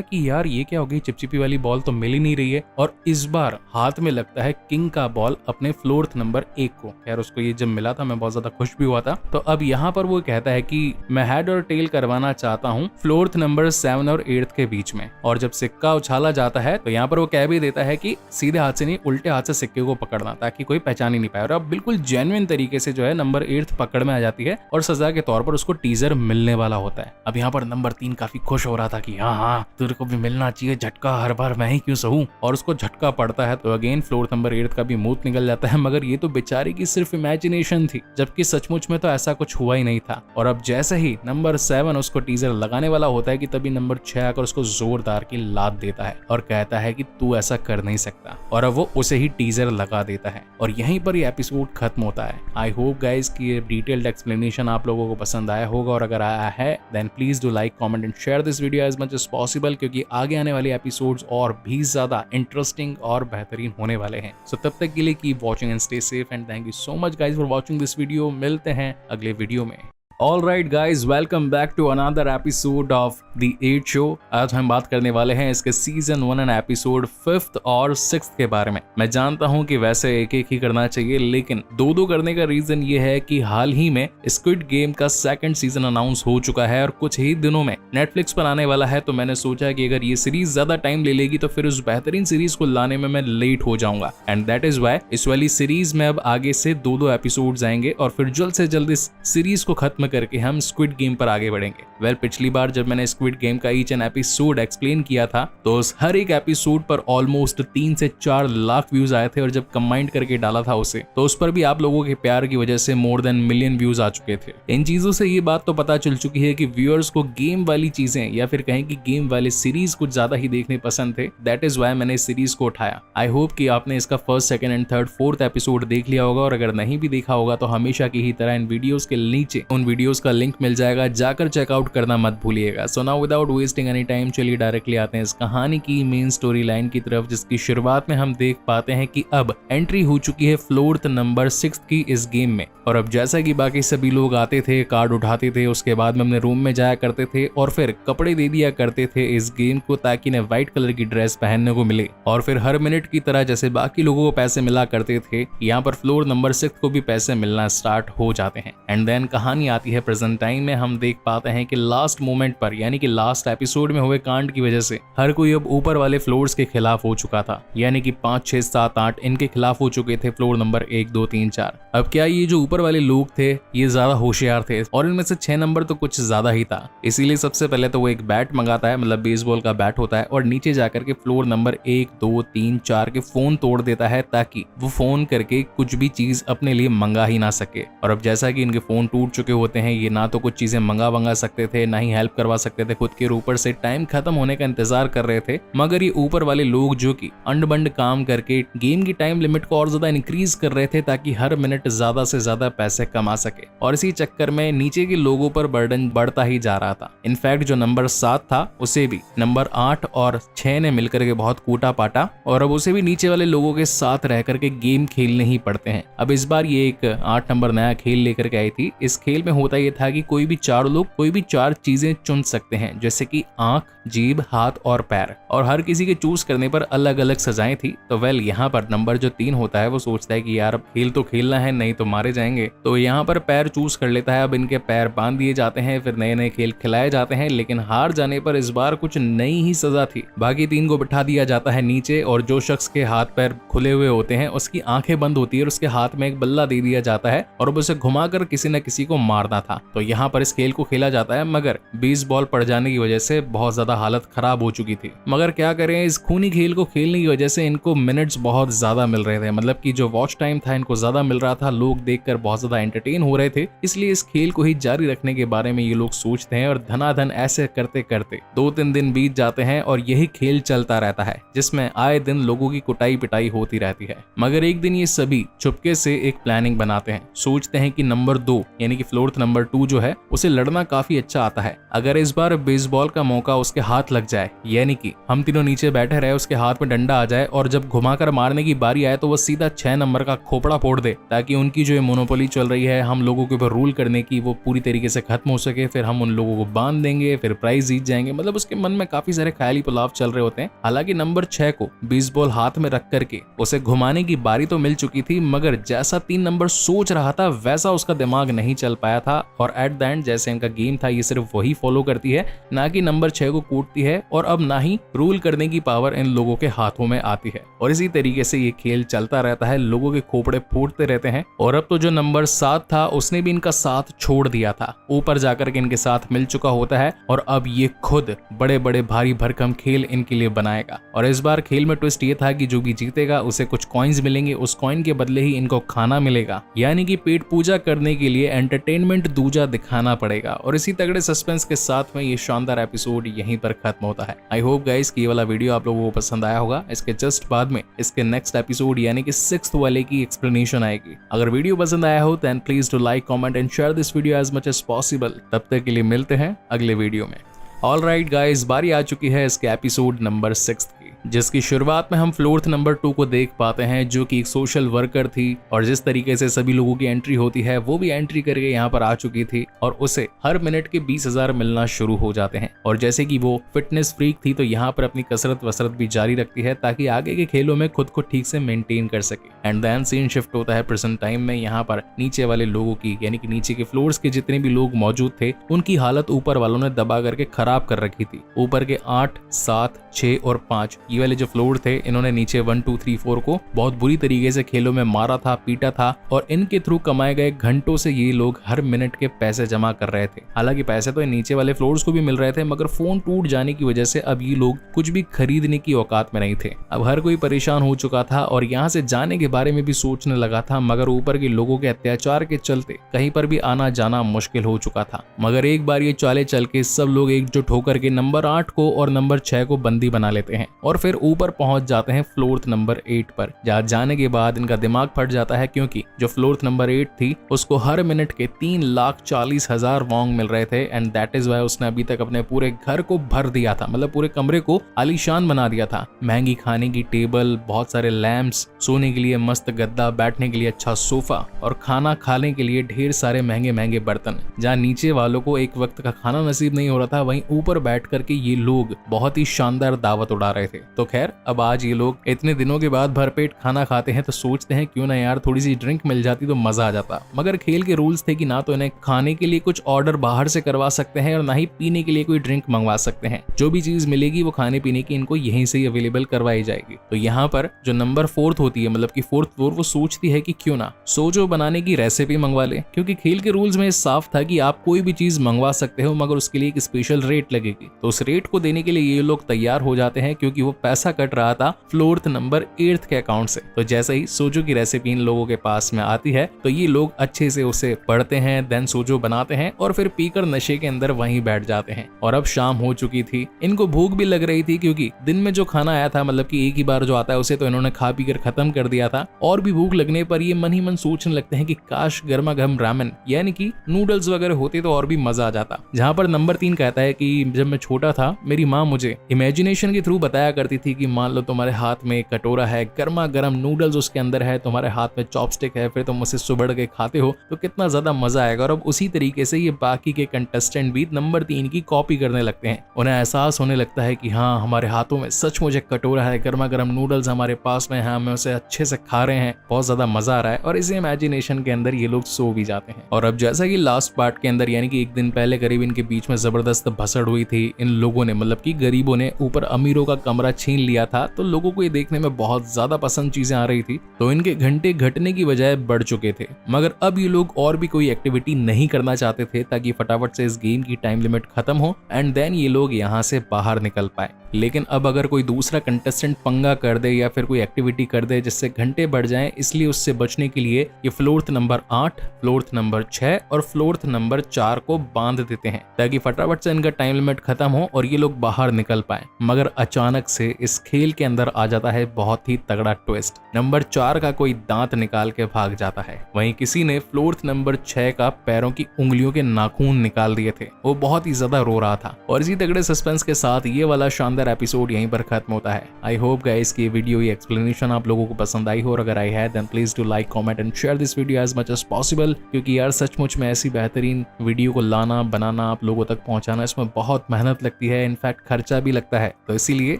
कि यार ये क्या हो गई, चिपचिपी वाली बॉल तो मिल ही नहीं रही है। और इस बार हाथ में लगता है किंग का बॉल अपने फ्लोर नंबर 1 को। यार उसको ये जब मिला था मैं बहुत ज्यादा खुश भी हुआ था। तो अब यहाँ पर वो कहता है कि मैं हेड और टेल करवाना चाहता हूँ फ्लोर नंबर 7 और 8 के बीच में। और जब सिक्का उछाला जाता है तो यहाँ पर वो कह भी देता है कि सीधे हाथ से नहीं उल्टे हाथ से सिक्के को पकड़ना, ताकि कोई पहचान ही नहीं पाए। और अब बिल्कुल जेन्युइन तरीके से जो है नंबर 8 पकड़ में आ जाती है और सजा के तौर पर उसको टीजर मिलने वाला होता है। अब यहाँ पर नंबर 3 काफी खुश हो रहा था कि हाँ तेरे को भी मिलना चाहिए झटका, हर बार मैं ही क्यों सहूं। और उसको झटका पड़ता है तो अगेन फ्लोर नंबर 8 का भी मुंह निकल जाता है। मगर ये तो बेचारे की सिर्फ इमेजिनेशन थी, जबकि सचमुच में तो ऐसा कुछ हुआ ही नहीं था। और अब जैसे ही नंबर 7 उसको टीजर लगाने वाला होता है कि तभी नंबर 6 आकर उसको जोरदार की लात देता है और कहता है कि तू ऐसा कर नहीं सकता। और अब वो उसे ही टीजर लगा देता है और यहीं पर ये एपिसोड खत्म होता है। आई होप गाइज कि ये डिटेल्ड एक्सप्लेनेशन आप लोगों को पसंद आया होगा, और अगर आया है then please do like, comment and share this video as much as possible, क्योंकि आगे आने वाले एपिसोड्स और भी ज्यादा इंटरेस्टिंग और बेहतरीन होने वाले हैं। सो तब तक के लिए keep watching and stay safe and thank you so much guys for watching this video. मिलते हैं अगले वीडियो में। Alright guys, welcome back to another episode of The 8 Show। आज हम बात करने वाले हैं इसके सीजन 1 एंड एपिसोड 5th और 6th के बारे में। मैं जानता हूं कि वैसे एक एक ही करना चाहिए, लेकिन दो करने का रीजन ये है कि हाल ही में स्क्विड गेम का 2nd सीजन अनाउंस हो चुका है और कुछ ही दिनों में नेटफ्लिक्स पर आने वाला है। तो मैंने सोचा कि अगर ये सीरीज ज्यादा टाइम ले लेगी तो फिर उस बेहतरीन सीरीज को लाने में मैं लेट हो जाऊंगा, एंड दैट इज वाई इस वाली सीरीज में अब आगे से 2 एपिसोड्स आएंगे और फिर जल्द से जल्द इस सीरीज को खत्म करके हम स्क्विड गेम पर आगे बढ़ेंगे। पिछली बार जब मैंने स्क्विड गेम का ईच एंड एपिसोड एक्सप्लेन किया था तो उस हर एक एपिसोड पर ऑलमोस्ट 3 से 4 लाख व्यूज आए थे, और जब कंबाइंड करके डाला था उसे तो उस पर भी आप लोगों के प्यार की वजह से मोर देन मिलियन व्यूज आ चुके थे। इन चीजों से ये बात तो पता चल चुकी है कि व्यूअर्स को गेम वाली चीजें या फिर कहें कि गेम वाले सीरीज कुछ ज्यादा ही देखने पसंद थे। दैट इज वाई मैंने इस सीरीज को उठाया। आई होप कि आपने इसका 1st, 2nd and 3rd, 4th episode देख लिया होगा, और अगर नहीं भी देखा होगा तो हमेशा की ही तरह इन वीडियोस के नीचे उन वीडियोस का लिंक मिल जाएगा, जाकर चेकआउट करना मत भूलिएगा। So now without wasting any time चलिए डायरेक्टली आते हैं इस कहानी की मेन स्टोरी लाइन की तरफ, जिसकी शुरुआत में हम देख पाते हैं कि अब एंट्री हो चुकी है फ्लोर नंबर 6 की इस गेम में। और अब जैसा कि बाकी सभी लोग आते थे, कार्ड उठाते थे, उसके बाद में अपने रूम में जाया करते थे और फिर कपड़े दे दिया करते थे इस गेम को, ताकि इन्हें व्हाइट कलर की ड्रेस पहनने को मिले। और फिर हर मिनट की तरह जैसे बाकी लोगों को पैसे मिला करते थे, यहाँ पर फ्लोर नंबर 6 को भी पैसे मिलना स्टार्ट हो जाते हैं। एंड देन कहानी आती है प्रेजेंट टाइम में। हम देख पाते हैं कि लास्ट मोमेंट पर, यानी कि लास्ट एपिसोड में हुए कांड की वजह से हर कोई अब ऊपर वाले फ्लोर्स के खिलाफ हो चुका था, यानी कि 5, 6, 7, 8 इनके खिलाफ हो चुके थे फ्लोर नंबर 1, 2, 3, 4। अब क्या ये जो ऊपर वाले लोग थे ये ज्यादा होशियार थे, और इनमें से 6 नंबर तो कुछ ज्यादा ही था। इसीलिए सबसे पहले तो वो एक बैट मंगाता है, मतलब बेसबॉल का बैट होता है, और नीचे जाकर के फ्लोर नंबर 1, 2, 3, 4 के फोन तोड़ देता है, ताकि वो फोन करके कुछ भी चीज अपने लिए मंगा ही ना सके। और अब जैसा कि इनके फोन टूट चुके होते हैं, ये ना तो कुछ चीजें मंगा सकते थे, ना ही हेल्प करवा सकते थे खुद के, ऊपर से टाइम खत्म होने का इंतजार कर रहे थे। मगर ये ऊपर वाले लोग जो कि अंड बंड काम करके गेम की टाइम लिमिट को और ज्यादा इंक्रीज कर रहे थे, ताकि हर मिनट ज्यादा से ज्यादा पैसे कमा सके। और इसी चक्कर में नीचे के लोगों पर बर्डन बढ़ता ही जा रहा था। इनफैक्ट जो नंबर 7 था उसे भी नंबर 8 और 6 ने मिलकर के बहुत कूटा पाटा, और अब उसे भी नीचे वाले लोगों के साथ रह करके गेम खेलने ही पड़ते हैं। अब इस बार ये एक 8 नंबर नया खेल लेकर के आई थी। इस खेल में होता ये था कि कोई भी 4 लोग कोई भी 4 चीजें चुन सकते हैं, जैसे कि आंख, जीभ, हाथ और पैर, और हर किसी के चूज करने पर अलग अलग सजाएं थी। तो यहाँ पर नंबर जो 3 होता है वो सोचता है कि यार अब खेल तो खेलना है, नहीं तो मारे जाएंगे। तो यहाँ पर पैर चूज कर लेता है। अब इनके पैर बांध दिए जाते हैं, फिर नए नए खेल खिलाए जाते हैं, लेकिन हार जाने पर इस बार कुछ नई ही सजा थी। बाकी 3 को बिठा दिया जाता है नीचे, और जो शख्स के हाथ पैर खुले हुए होते हैं उसकी आंखें बंद होती है, और उसके हाथ में एक बल्ला दे दिया जाता है और अब उसे घुमाकर किसी न किसी को मारना था। तो यहाँ पर इस खेल को खेला जाता है, मगर बेसबॉल पड़ जाने की वजह से बहुत ज्यादा हालत खराब हो चुकी थी। मगर क्या करें, इस खूनी खेल को खेलने की वजह से इनको मिनट्स बहुत ज्यादा मिल रहे थे, मतलब कि जो वॉच टाइम था इनको ज्यादा मिल रहा था। लोग देखकर बहुत ज्यादा एंटरटेन हो रहे थे, इसलिए इस खेल को ही जारी रखने के बारे में ये लोग सोचते हैं। और धनाधन ऐसे करते करते 2-3 दिन बीत जाते हैं और यही खेल चलता रहता है, जिसमें आए दिन लोगों की कुटाई पिटाई होती रहती है। मगर एक दिन ये सभी चुपके से एक प्लानिंग बनाते हैं। सोचते हैं कि नंबर 2 यानी कि फ्लोर फ्लोर्थ नंबर 2 जो है उसे लड़ना काफी अच्छा आता है। अगर इस बार बेसबॉल का मौका उसके हाथ लग जाए, यानी कि हम तीनों नीचे बैठे रहे, उसके हाथ में डंडा आ जाए और जब घुमाकर मारने की बारी आए तो वो सीधा 6 नंबर का खोपड़ा फोड़ दे, ताकि उनकी जो मोनोपोली चल रही है हम लोगों के ऊपर रूल करने की वो पूरी तरीके से खत्म हो सके। फिर हम उन लोगों को बांध देंगे, फिर प्राइज जीत जाएंगे। मतलब उसके मन में काफी सारे ख्याली पुलाव चल रहे होते हैं। हालांकि नंबर 6 को बेसबॉल हाथ में रख करके उसे घुमाने की बारी तो मिल चुकी थी, मगर जैसा 3 नंबर सोच रहा था वैसा उसका दिमाग नहीं चल पाया था। और एट द एंड जैसे इनका गेम था ये सिर्फ वही फॉलो करती है, ना कि नंबर 6 को कूटती है, और अब ना ही रूल करने की पावर इन लोगों के हाथों में आती है। और इसी तरीके से ये खेल चलता रहता है, लोगों के खोपड़े फूटते रहते हैं। और अब तो जो नंबर 7 था उसने भी इनका साथ छोड़ दिया था, ऊपर जाकर के इनके साथ मिल चुका होता है, और अब ये खुद बड़े बड़े भारी भरकम खेल इनके लिए बनाएगा। और इस बार खेल में ट्विस्ट ये था कि जो भी जीतेगा उसे कुछ कॉइन्स मिलेंगे, उस कॉइन के बदले ही इनको खाना मिलेगा, यानी कि पेट पूजा करने के लिए एंटरटेनमेंट दूजा दिखाना पड़ेगा। और इसी तगड़े सस्पेंस के साथ में ये शानदार एपिसोड यहीं पर खत्म होता है। आई होप गाइस कि ये वाला वीडियो आप लोगों को पसंद आया होगा। इसके जस्ट बाद में इसके नेक्स्ट एपिसोड यानी कि 6th वाले की एक्सप्लेनेशन आएगी। अगर वीडियो पसंद आया हो then please to like, comment and share this video as much as possible. तब तक के लिए मिलते हैं अगले वीडियो में। ऑलराइट गाइस, बारी आ चुकी है इसके एपिसोड नंबर 6 की, जिसकी शुरुआत में हम फ्लोर्थ नंबर 2 को देख पाते हैं, जो कि एक सोशल वर्कर थी। और जिस तरीके से सभी लोगों की एंट्री होती है वो भी एंट्री करके यहाँ पर आ चुकी थी, और उसे हर मिनट के 20,000 मिलना शुरू हो जाते हैं। और जैसे कि वो फिटनेस फ्रीक थी तो यहाँ पर अपनी कसरत वसरत भी जारी रखती है, ताकि आगे के खेलों में खुद को ठीक से मेंटेन कर सके। एंड देन सीन शिफ्ट होता है प्रेजेंट टाइम में। यहाँ पर नीचे वाले लोगों की, यानी कि नीचे के फ्लोर्स के जितने भी लोग मौजूद थे उनकी हालत ऊपर वालों ने दबा करके खराब कर रखी थी। ऊपर के 8, 7, 6 और 5 ये वाले जो फ्लोर थे, इन्होंने नीचे 1, 2, 3, 4 को बहुत बुरी तरीके से खेलों में मारा था, पीटा था, और इनके थ्रू कमाए गए घंटों से ये लोग हर मिनट के पैसे जमा कर रहे थे। हालांकि पैसे तो नीचे वाले फ्लोर्स को भी मिल रहे थे, मगर फोन टूट जाने की वजह से अब ये लोग कुछ भी खरीदने की औकात में नहीं थे। अब हर कोई परेशान हो चुका था और यहाँ से जाने के बारे में भी सोचने लगा था, मगर ऊपर के लोगों के अत्याचार के चलते कहीं पर भी आना जाना मुश्किल हो चुका था। मगर एक बार ये चाले चल के सब लोग एकजुट होकर के नंबर 8 को और नंबर 6 को बंदी बना लेते हैं, और फिर ऊपर पहुंच जाते हैं फ्लोर्थ नंबर 8 पर। जहाँ जाने के बाद इनका दिमाग फट जाता है, क्योंकि जो फ्लोर्थ नंबर 8 थी उसको हर मिनट के 3,40,000 वॉन्ग मिल रहे थे। एंड दैट इज वाई उसने अभी तक अपने पूरे घर को भर दिया था, मतलब पूरे कमरे को आलीशान बना दिया था। महंगी खाने की टेबल, बहुत सारे लैंप्स, सोने के लिए मस्त गद्दा, बैठने के लिए अच्छा सोफा, और खाना खाने के लिए ढेर सारे महंगे महंगे बर्तन। जहाँ नीचे वालों को एक वक्त का खाना नसीब नहीं हो रहा था, वहीं ऊपर बैठ करके ये लोग बहुत ही शानदार दावत उड़ा रहे थे। तो खैर, अब आज ये लोग इतने दिनों के बाद भरपेट खाना खाते हैं तो सोचते हैं क्यों ना यार थोड़ी सी ड्रिंक मिल जाती तो मजा आ जाता। मगर खेल के रूल्स थे कि ना तो इन्हें खाने के लिए कुछ ऑर्डर बाहर से करवा सकते हैं और ना ही पीने के लिए कोई ड्रिंक मंगवा सकते हैं। जो भी चीज मिलेगी वो खाने पीने की इनको यहीं से ही अवेलेबल करवाई जाएगी। तो यहाँ पर जो नंबर 4 होती है, मतलब कि 4th फ्लोर, वो सोचती है कि क्यों ना सोजो बनाने की रेसिपी मंगवा ले, क्योंकि खेल के रूल्स में साफ था कि आप कोई भी चीज मंगवा सकते हो मगर उसके लिए एक स्पेशल रेट लगेगी। तो उस रेट को देने के लिए ये लोग तैयार हो जाते हैं, क्योंकि वो पैसा कट रहा था फ्लोर्थ नंबर 8 के अकाउंट से। तो जैसे ही सोजो की रेसिपी इन लोगों के पास में आती है तो ये लोग अच्छे से उसे पढ़ते हैं, देन सोजो बनाते हैं और फिर पीकर नशे के अंदर वहीं बैठ जाते हैं। और अब शाम हो चुकी थी, इनको भूख भी लग रही थी, क्योंकि दिन में जो खाना आया था, मतलब कि एक ही बार जो आता है उसे तो इन्होंने खा पी कर खत्म कर दिया था। और भी भूख लगने पर ये मन ही मन सोचने लगते हैं कि काश गर्मा गर्म रामेन यानी कि नूडल्स वगैरह होते तो और भी मजा आ जाता। जहाँ पर नंबर 3 कहता है कि जब मैं छोटा था मेरी माँ मुझे इमेजिनेशन के थ्रू बताया करती थी कि मान लो तुम्हारे हाथ में एक कटोरा है, गर्मा गर्म नूडल्स उसके अंदर है, तुम्हारे हाथ में चॉपस्टिक है, फिर तुम उसे सुबड़ के खाते हो तो कितना ज्यादा मजा आएगा। और अब उसी तरीके से ये बाकी के कंटेस्टेंट भी नंबर 3 की कॉपी करने लगते हैं। उन्हें एहसास होने लगता है कि हाँ, हमारे हाथों में सचमुच एक कटोरा है, गर्मा गर्म नूडल्स हमारे पास में है, हम उसे अच्छे से खा रहे हैं, बहुत ज्यादा मजा आ रहा है। और इसी इमेजिनेशन के अंदर ये लोग सो भी जाते हैं। और अब जैसा कि लास्ट पार्ट के अंदर, यानी कि एक दिन पहले करीब इनके बीच में जबरदस्त भसड़ हुई थी। इन लोगों ने, मतलब कि गरीबों ने ऊपर अमीरों का कमरा छीन लिया था, तो लोगों को ये देखने में बहुत ज्यादा पसंद चीजें आ रही थी, तो इनके घंटे घटने की बजाय बढ़ चुके थे। मगर अब ये लोग और भी कोई एक्टिविटी नहीं करना चाहते थे, ताकि फटाफट से इस गेम की टाइम लिमिट खत्म हो एंड देन ये लोग यहाँ से बाहर निकल पाए। लेकिन अब अगर कोई दूसरा कंटेस्टेंट पंगा कर दे या फिर कोई एक्टिविटी कर दे जिससे घंटे बढ़ जाएं, इसलिए उससे बचने के लिए ये फ्लोर्थ नंबर 8, फ्लोर्थ नंबर 6 और फ्लोर्थ नंबर 4 को बांध देते हैं ताकि फटाफट से इनका टाइम लिमिट खत्म हो और ये लोग बाहर निकल पाए। मगर अचानक से इस खेल के अंदर आ जाता है बहुत ही तगड़ा ट्विस्ट। नंबर 4 का कोई दांत निकाल के भाग जाता है। वहीं किसी ने फ्लोर्थ नंबर 6 का पैरों की उंगलियों के नाखून निकाल दिए थे। वो बहुत ही ज्यादा रो रहा था। और इसी तगड़े सस्पेंस के साथ ये वाला शानदार एपिसोड यहीं पर खत्म होता है। आई होप गाइस की वीडियो, ये एक्सप्लेनेशन आप लोगों को पसंद आई हो, और अगर आई है then please do like, comment and share this video as much as possible, क्योंकि यार सचमुच में ऐसी बेहतरीन वीडियो को लाना, बनाना, आप लोगों तक पहुंचाना, इसमें बहुत मेहनत लगती है, इनफैक्ट खर्चा भी लगता है। तो इसीलिए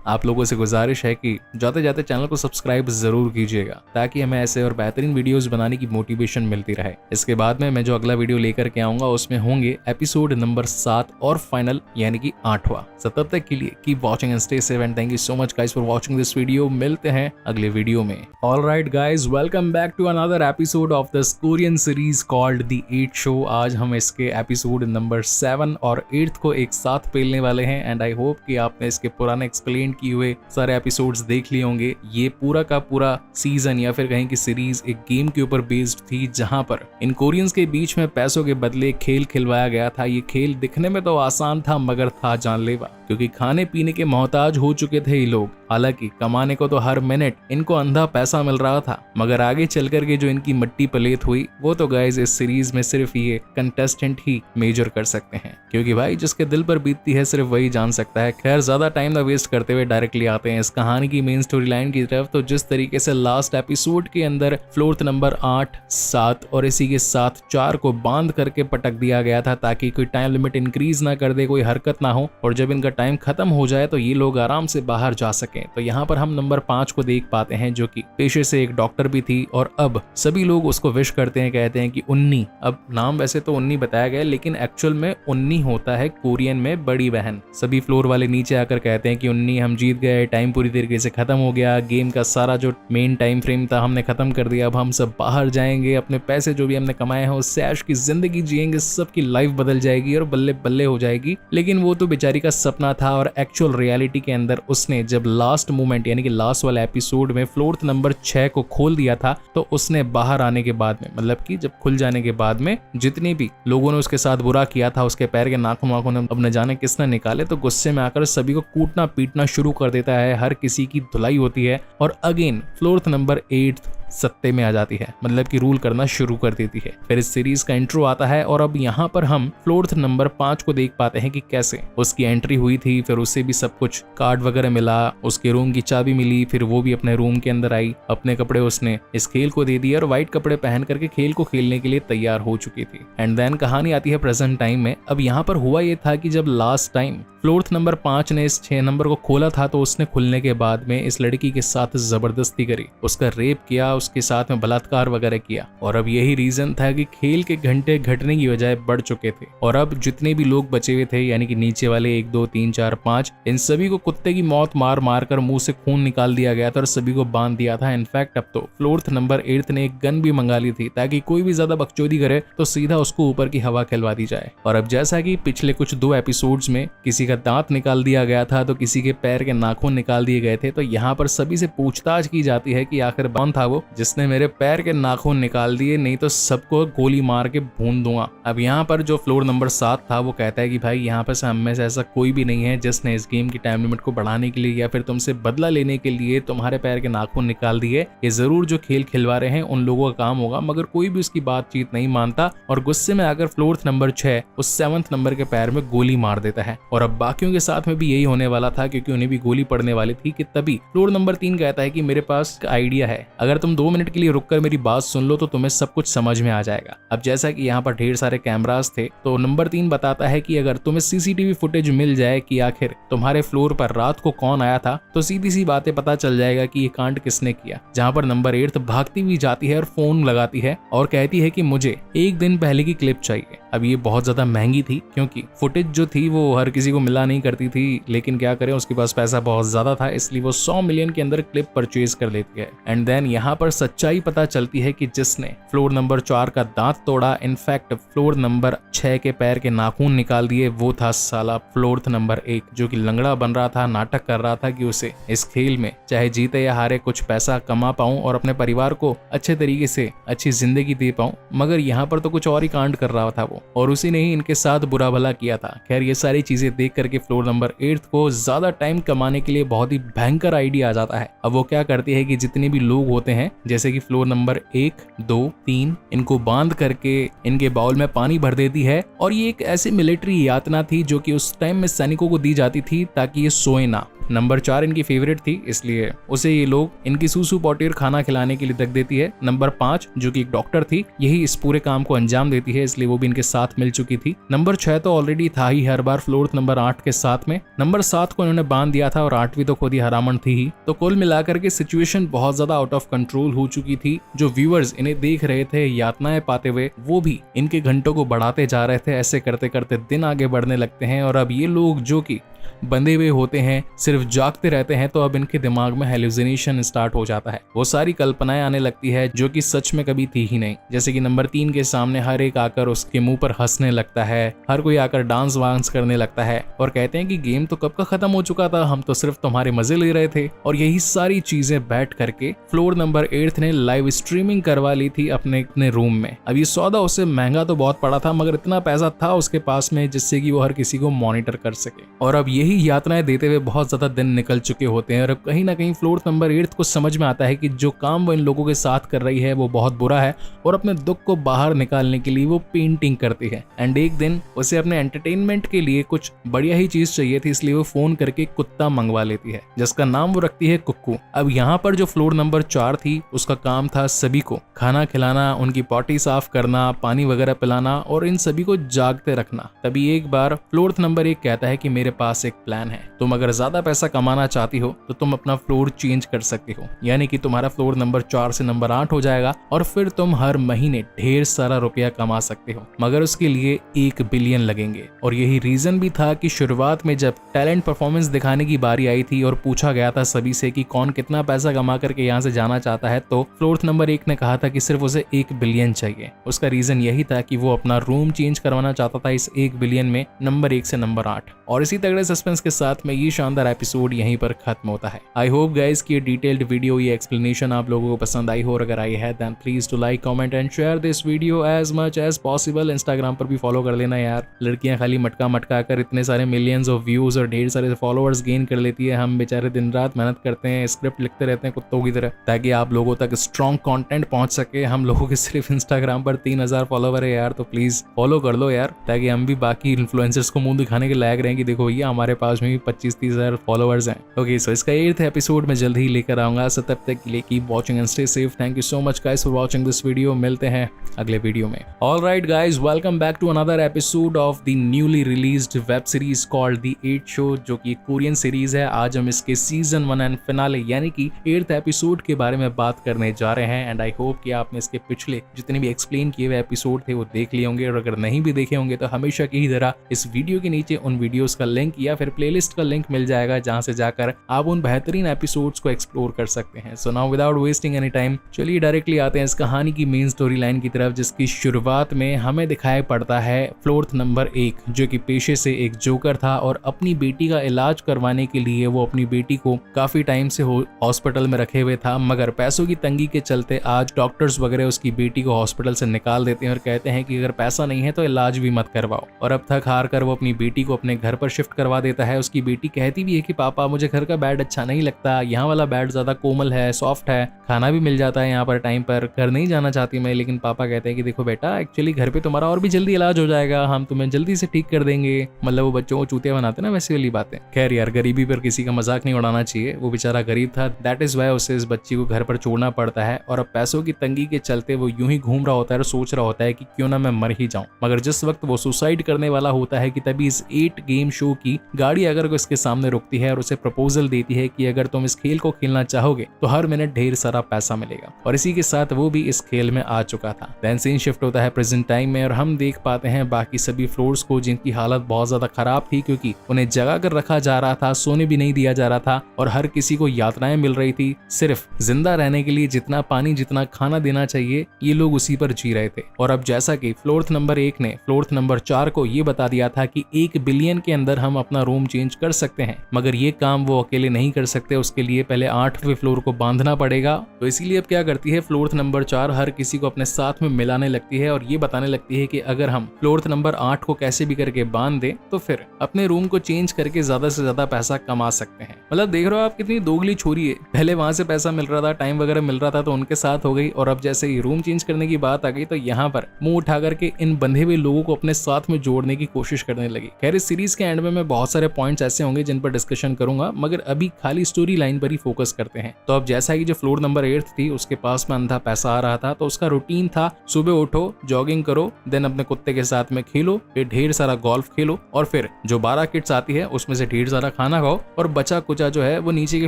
आप लोगों से गुजारिश है कि जाते जाते चैनल को सब्सक्राइब जरूर कीजिएगा ताकि हमें ऐसे और बेहतरीन वीडियोस बनाने की मोटिवेशन मिलती रहे। इसके बाद में मैं जो अगला वीडियो लेकर के आऊंगा उसमें होंगे एपिसोड नंबर 7 और फाइनल यानी कि 8वां। So तब तक के लिए keep watching and stay safe and thank you so much guys for watching this video. मिलते हैं अगले वीडियो में। Alright guys, welcome back to another episode of this Korean series called the 8 show. आज हम इसके एपिसोड नंबर 7 और 8 को एक साथ पेलने वाले हैं एंड आई होप कि आपने इसके पुराने एक्सप्लेन किए हुए सारे एपिसोड्स देख लिए होंगे। ये पूरा का पूरा सीजन या फिर कहीं की सीरीज एक गेम के ऊपर बेस्ड थी जहां पर इन कोरियंस के बीच में पैसों के बदले खेल खिलवाया गया था। ये खेल दिखने में तो आसान था मगर था जानलेवा, क्योंकि खाने पीने के मोहताज हो चुके थे ये लोग। हालांकि कमाने को तो हर मिनट इनको अंधा पैसा मिल रहा था, मगर आगे चल कर के जो इनकी मट्टी पलेत हुई वो तो गाइस इस सीरीज में सिर्फ ये कंटेस्टेंट ही मेजर कर सकते हैं, क्योंकि भाई जिसके दिल पर बीतती है सिर्फ वही जान सकता है। खैर ज्यादा टाइम ना वेस्ट करते हुए डायरेक्टली आते हैं इस कहानी की मेन स्टोरी लाइन की तरफ। तो जिस तरीके से लास्ट एपिसोड के अंदर फ्लोर्थ नंबर 8, 7 और इसी के साथ 4 को बांध करके पटक दिया गया था ताकि कोई टाइम लिमिट इंक्रीज ना कर दे, कोई हरकत ना हो, और जब इनका टाइम खत्म हो जाए तो ये लोग आराम से बाहर जा सके। तो यहाँ पर हम नंबर 5 को देख पाते हैं जो कि पेशे से एक डॉक्टर भी थी, और अब सभी लोग उसको विश करते हैं, कहते हैं कि उन्नी, अब नाम वैसे तो उन्नी बताया गया लेकिन एक्चुअल में उन्नी होता है कोरियन में बड़ी बहन। सभी फ्लोर वाले नीचे आकर कहते हैं कि उन्नी हम जीत गए, टाइम पूरी तरीके से खत्म हो गया, गेम का सारा जो मेन टाइम फ्रेम था हमने खत्म कर दिया, अब हम सब बाहर जाएंगे, अपने पैसे जो भी हमने कमाए हैं उससे ऐश की जिंदगी जिएंगे, सबकी लाइफ बदल जाएगी और बल्ले बल्ले हो जाएगी। लेकिन वो तो बेचारी का सपना था, और एक्चुअल रियलिटी के अंदर उसने जब लास्ट मोमेंट यानी कि लास्ट वाला एपिसोड में फ्लोर्थ नंबर 6 को खोल दिया था, तो उसने बाहर आने के बाद में, मतलब कि जब खुल जाने के बाद में जितने भी लोगों ने उसके साथ बुरा किया था, उसके पैर के नाखून वाखून अब न जाने किसने निकाले, तो गुस्से में आकर सभी को कूटना पीटना शुरू कर देता है। हर किसी की धुलाई होती है और अगेन फ्लोर्थ नंबर 8 सत्ते में आ जाती है, मतलब कि रूल करना शुरू कर देती है। फिर इस सीरीज का इंट्रो आता है और अब यहाँ पर हम फ्लोर्थ नंबर 5 को देख पाते हैं कि कैसे उसकी एंट्री हुई थी, फिर उससे भी सब कुछ कार्ड वगैरह मिला, उसके रूम की चाबी मिली, फिर वो भी अपने रूम के अंदर आई, अपने कपड़े उसने इस खेल को दे दिए और व्हाइट कपड़े पहन करके खेल को खेलने के लिए तैयार हो चुकी थी। एंड देन कहानी आती है प्रेजेंट टाइम में। अब यहाँ पर हुआ ये था कि जब लास्ट टाइम फ्लोर्थ नंबर 5 ने इस 6 नंबर को खोला था, तो उसने खुलने के बाद में इस लड़की के साथ जबरदस्ती करी, उसका रेप किया, उसके साथ में बलात्कार वगैरह किया। और अब यही रीजन था कि खेल के घंटे घटने की बजाय बढ़ चुके थे, और अब जितने भी लोग बचे हुए थे यानी कि नीचे वाले 1, 2, 3, 4, 5, इन सभी को कुत्ते की मौत मार मार कर मुंह से खून निकाल दिया गया था और सभी को बांध दिया था। इनफैक्ट अब तो फ्लोर्थ नंबर 8 ने एक गन भी मंगा ली थी ताकि कोई भी ज्यादा बकचोदी करे तो सीधा उसको ऊपर की हवा खिलवा दी जाए। और अब जैसा कि पिछले कुछ 2 एपिसोड्स में किसी का दांत निकाल दिया गया था, तो किसी के पैर के नाखून निकाल दिए गए थे, तो यहाँ पर सभी से पूछताछ की जाती है कि आखिर कौन था वो जिसने मेरे पैर के नाखून निकाल दिए, नहीं तो सबको गोली मार के भून दूंगा। अब यहाँ पर जो फ्लोर नंबर 7 था वो कहता है कि भाई यहाँ पर से हम में से ऐसा कोई भी नहीं है जिसने इस गेम की टाइम लिमिट को बढ़ाने के लिए या फिर तुमसे बदला लेने के लिए तुम्हारे पैर के नाखून निकाल दिए। ये जरूर जो खेल खिलवा रहे हैं उन लोगों का काम होगा, मगर कोई भी उसकी बातचीत नहीं मानता और गुस्से में आकर फ्लोर्थ नंबर 6 उस 7th नंबर के पैर में गोली मार देता है। और अब बाकियों के साथ में भी यही होने वाला था, क्योंकि उन्हें भी गोली पड़ने वाली थी कि तभी फ्लोर नंबर 3 कहता है कि मेरे पास आइडिया है, अगर तुम 2 मिनट के लिए रुककर मेरी बात सुन लो तो तुम्हें सब कुछ समझ में आ जाएगा। अब जैसा कि यहाँ पर ढेर सारे कैमरास थे, तो नंबर 3 बताता है कि अगर तुम्हें सीसीटीवी फुटेज मिल जाए कि आखिर तुम्हारे फ्लोर पर रात को कौन आया था, तो सीधी सी बातें पता चल जाएगा कि ये कांड किसने किया। जहाँ पर नंबर 8 भागती हुई जाती है और फोन लगाती है और कहती है कि मुझे 1 दिन पहले की क्लिप चाहिए। अब ये बहुत ज्यादा महंगी थी क्योंकि फुटेज जो थी वो हर किसी को मिला नहीं करती थी, लेकिन क्या करें उसके पास पैसा बहुत ज्यादा था, इसलिए वो 100 मिलियन के अंदर क्लिप परचेज कर लेती है। एंड देन यहाँ पर पर सच्चाई पता चलती है कि जिसने फ्लोर नंबर 4 का दांत तोड़ा, इनफैक्ट फ्लोर नंबर 6 के पैर के नाखून निकाल दिए, वो था साला फ्लोर नंबर 1, जो कि लंगड़ा बन रहा था, नाटक कर रहा था कि उसे इस खेल में चाहे जीते या हारे कुछ पैसा कमा पाऊं और अपने परिवार को अच्छे तरीके से अच्छी जिंदगी दे पाऊं। मगर यहाँ पर तो कुछ और ही कांड कर रहा था वो, और उसी ने ही इनके साथ बुरा भला किया था। खैर ये सारी चीजें देख करके फ्लोर नंबर 8 को ज्यादा टाइम कमाने के लिए बहुत ही भयंकर आइडिया आ जाता है। अब वो क्या करती है कि जितने भी लोग होते हैं, जैसे कि फ्लोर नंबर 1, 2, 3, इनको बांध करके इनके बाउल में पानी भर देती है। और ये एक ऐसी मिलिट्री यातना थी जो कि उस टाइम में सैनिकों को दी जाती थी ताकि ये सोए ना। नंबर 4 इनकी फेवरेट थी, इसलिए उसे ये लोग इनकी सूसू पॉटी और खाना खिलाने के लिए रख देती है। नंबर 5 जो कि एक डॉक्टर थी, यही इस पूरे काम को अंजाम देती है, इसलिए वो भी इनके साथ मिल चुकी थी। नंबर 6 तो ऑलरेडी था ही हर बार फ्लोर नंबर 8 के साथ में। नंबर 7 को इन्होंने बांध दिया था और 8वीं तो खुद ही हरामन थी ही। तो कुल मिलाकर के सिचुएशन बहुत ज्यादा आउट ऑफ कंट्रोल हो चुकी थी। जो व्यूअर्स इन्हें देख रहे थे यातनाएं पाते हुए, वो भी इनके घंटों को बढ़ाते जा रहे थे। ऐसे करते करते दिन आगे बढ़ने लगते हैं और अब ये लोग जो कि बंधे हुए होते हैं, सिर्फ जागते रहते हैं, तो अब इनके दिमाग में हेलुसिनेशन स्टार्ट हो जाता है। वो सारी कल्पनाएं आने लगती है जो कि सच में कभी थी ही नहीं। जैसे कि नंबर 3 के सामने हर एक आकर उसके मुंह पर हंसने लगता है, हर कोई आकर डांस वांस करने लगता है और कहते हैं कि गेम तो कब का खत्म हो चुका था, हम तो सिर्फ तुम्हारे मजे ले रहे थे। और यही सारी चीजें बैठ करके फ्लोर नंबर 8 ने लाइव स्ट्रीमिंग करवा ली थी अपने रूम में। अब ये सौदा उसे महंगा तो बहुत पड़ा था, मगर इतना पैसा था उसके पास में जिससे कि वो हर किसी को मॉनिटर कर सके। और अब यही यातनाएं देते हुए बहुत ज्यादा दिन निकल चुके होते हैं और अब कहीं ना कहीं फ्लोर नंबर 8 को समझ में आता है कि जो काम वो इन लोगों के साथ कर रही है वो बहुत बुरा है और अपने दुख को बाहर निकालने के लिए वो पेंटिंग करती है। एंड एक दिन उसे अपने एंटरटेनमेंट के लिए कुछ बढ़िया ही चीज चाहिए थी, इसलिए वो फोन करके कुत्ता मंगवा लेती है, जिसका नाम वो रखती है कुक्कू। अब यहाँ पर जो फ्लोर नंबर 4 थी, उसका काम था सभी को खाना खिलाना, उनकी पॉटी साफ करना, पानी वगैरह पिलाना और इन सभी को जागते रखना। तभी एक बार फ्लोर नंबर 1 कहता है कि मेरे पास एक प्लान है, तुम अगर ज्यादा पैसा कमाना चाहती हो तो तुम अपना फ्लोर चेंज कर सकती हो, यानी कि तुम्हारा फ्लोर नंबर 4 से नंबर 8 हो जाएगा और फिर तुम हर महीने ढेर सारा रुपया कमा सकते हो, मगर उसके लिए 1 बिलियन लगेंगे। और यही रीजन भी था कि शुरुआत में जब टैलेंट परफॉर्मेंस दिखाने की बारी आई थी और पूछा गया था सभी से कि कौन कितना पैसा कमा करके यहाँ से जाना चाहता है, तो फ्लोर नंबर 1 ने कहा था कि सिर्फ उसे 1 बिलियन चाहिए। उसका रीजन यही था कि वो अपना रूम चेंज करवाना चाहता था इस 1 बिलियन में, नंबर 1 से नंबर 8। और इसी तगड़े सस्पेंस के साथ में ये शानदार एपिसोड यहीं पर खत्म होता है। आई होप गाइस कि ये डिटेल्ड वीडियो, ये एक्सप्लेनेशन आप लोगों को पसंद आई हो, और अगर आई है then please to like, comment and share this video as much as possible. Instagram पर भी फॉलो कर लेना यार, लड़कियां खाली मटका मटका कर इतने सारे मिलियंस ऑफ व्यूज और ढेर सारे फॉलोअर्स गेन कर लेती है। हम बेचारे दिन रात मेहनत करते हैं, स्क्रिप्ट लिखते रहते हैं कुत्तों की तरह, ताकि आप लोगों तक स्ट्रॉन्ग कंटेंट पहुंच सके। हम लोगों के सिर्फ इंस्टाग्राम पर 3000 फॉलोवर है यार, तो प्लीज फॉलो कर लो यार, ताकि हम भी बाकी इन्फ्लुएंसर्स को मुंह दिखाने के लायक रहें कि देखो भैया हमारे पास में भी 25-30 हजार फॉलोअर्स हैं। ओके, सो इसका 8th एपिसोड में जल्द ही लेकर आऊंगा। सो तब तक के लिए keep watching and stay safe. Thank you so much guys for watching this video. मिलते हैं अगले वीडियो में। Alright guys, welcome back to another episode of the newly released web series called the 8 show, जो कि Korean series है। आज हम इसके सीजन 1 एंड फिनाले यानी कि 8th एपिसोड के बारे में बात करने जा रहे हैं। एंड आई होप कि आपने इसके पिछले जितने भी एक्सप्लेन किए हुए एपिसोड थे वो देख लिए होंगे, और अगर नहीं भी देखे होंगे तो हमेशा की ही तरह इस वीडियो के नीचे उन वीडियोस का लिंक या फिर प्लेलिस्ट का लिंक मिल जाएगा, जहां से जाकर आप उन बेहतरीन एपिसोड्स को एक्सप्लोर कर सकते हैं। So now without wasting any time, चलिए डायरेक्टली आते हैं इस कहानी की मेन स्टोरी लाइन की तरफ, जिसकी शुरुआत में हमें दिखाई पड़ता है फ्लोर नंबर 1, जो कि पेशे से एक जोकर था और अपनी बेटी का इलाज करवाने के लिए वो अपनी बेटी को काफी टाइम से हॉस्पिटल में रखे हुए था, मगर पैसों की तंगी के चलते आज डॉक्टर्स वगैरह उसकी बेटी को हॉस्पिटल से निकाल देते हैं और कहते हैं कि अगर पैसा नहीं है तो इलाज भी मत करवाओ। और अब थक हार कर वो अपनी बेटी को अपने घर पर शिफ्ट करवा देता है। उसकी बेटी कहती भी है कि पापा मुझे घर का बेड अच्छा नहीं लगता, यहाँ वाला बेड ज्यादा कोमल है, सॉफ्ट है, खाना भी मिल जाता है यहाँ पर टाइम पर, घर नहीं जाना चाहती मैं। लेकिन पापा कहते हैं कि देखो बेटा, एक्चुअली घर पे तुम्हारा और भी जल्दी इलाज हो जाएगा, हम तुम्हें जल्दी से ठीक कर देंगे। मतलब वो बच्चों को चूतिया बनाते ना, वैसी वाली बातें। खैर यार, गरीबी पर किसी का मजाक नहीं उड़ाना चाहिए, वो बेचारा गरीब था, दैट इज वाई उसे इस बच्ची को घर पर छोड़ना पड़ता है। और अब पैसों की तंगी के चलते वो यूं ही घूम रहा होता है और सोच रहा होता है कि क्यों ना मैं मर ही जाऊं। मगर जिस वक्त वो सुसाइड करने वाला होता है कि तभी इस 8 गेम शो की गाड़ी अगर इसके सामने रुकती है और उसे प्रपोजल देती है कि अगर तुम इस खेल को खेलना चाहोगे तो हर मिनट ढेर सारा पैसा मिलेगा, और इसी के साथ वो भी इस खेल में आ चुका था। देन सीन शिफ्ट होता है प्रेजेंट टाइम में और हम देख पाते हैं बाकी सभी फ्लोर्स को जिनकी हालत बहुत ज्यादा खराब थी, क्योंकि उन्हें जगा कर रखा जा रहा था, सोने भी नहीं दिया जा रहा था और हर किसी को यातनाएं मिल रही थी। सिर्फ जिंदा रहने के लिए जितना पानी जितना खाना देना चाहिए ये लोग उसी पर जी रहे थे। और अब जैसा कि फ्लोर नंबर 1 ने फ्लोर नंबर 4 को ये बता दिया था कि 1 बिलियन के अंदर हम अपना रूम चेंज कर सकते हैं, मगर ये काम वो अकेले नहीं कर सकते, उसके लिए पहले 8वें फ्लोर को बांधना पड़ेगा। तो इसीलिए अब क्या करती है फ्लोर नंबर 4 हर किसी को अपने साथ में मिलाने लगती है और ये बताने लगती है कि अगर हम फ्लोर नंबर 8 को कैसे भी करके बांध दे तो फिर अपने रूम को चेंज करके ज्यादा से ज्यादा पैसा कमा सकते हैं। मतलब देख रहे हो आप कितनी दोगली छोरी है, पहले वहां से पैसा मिल रहा था, टाइम वगैरह मिल रहा था तो उनके साथ हो गई, और अब जैसे ही रूम चेंज करने की बात आ गई तो यहाँ पर मुंह उठा करके इन बंधे हुए लोगों को अपने साथ में जोड़ने की कोशिश करने लगी। खैर इस सीरीज के एंड में मैं बहुत सारे पॉइंट्स ऐसे होंगे जिन पर डिस्कशन करूंगा, मगर अभी खाली स्टोरी लाइन पर ही फोकस करते हैं। तो अब जैसा कि जो फ्लोर नंबर 8 थी उसके पास में अंधा पैसा आ रहा था, तो उसका रूटीन था सुबह उठो, जॉगिंग करो, देन अपने कुत्ते के साथ में खेलो, फिर ढेर सारा गोल्फ खेलो, और फिर जो 12 किट्स आती है उसमें से ढेर सारा खाना खाओ और बचा कुचा जो है वो नीचे के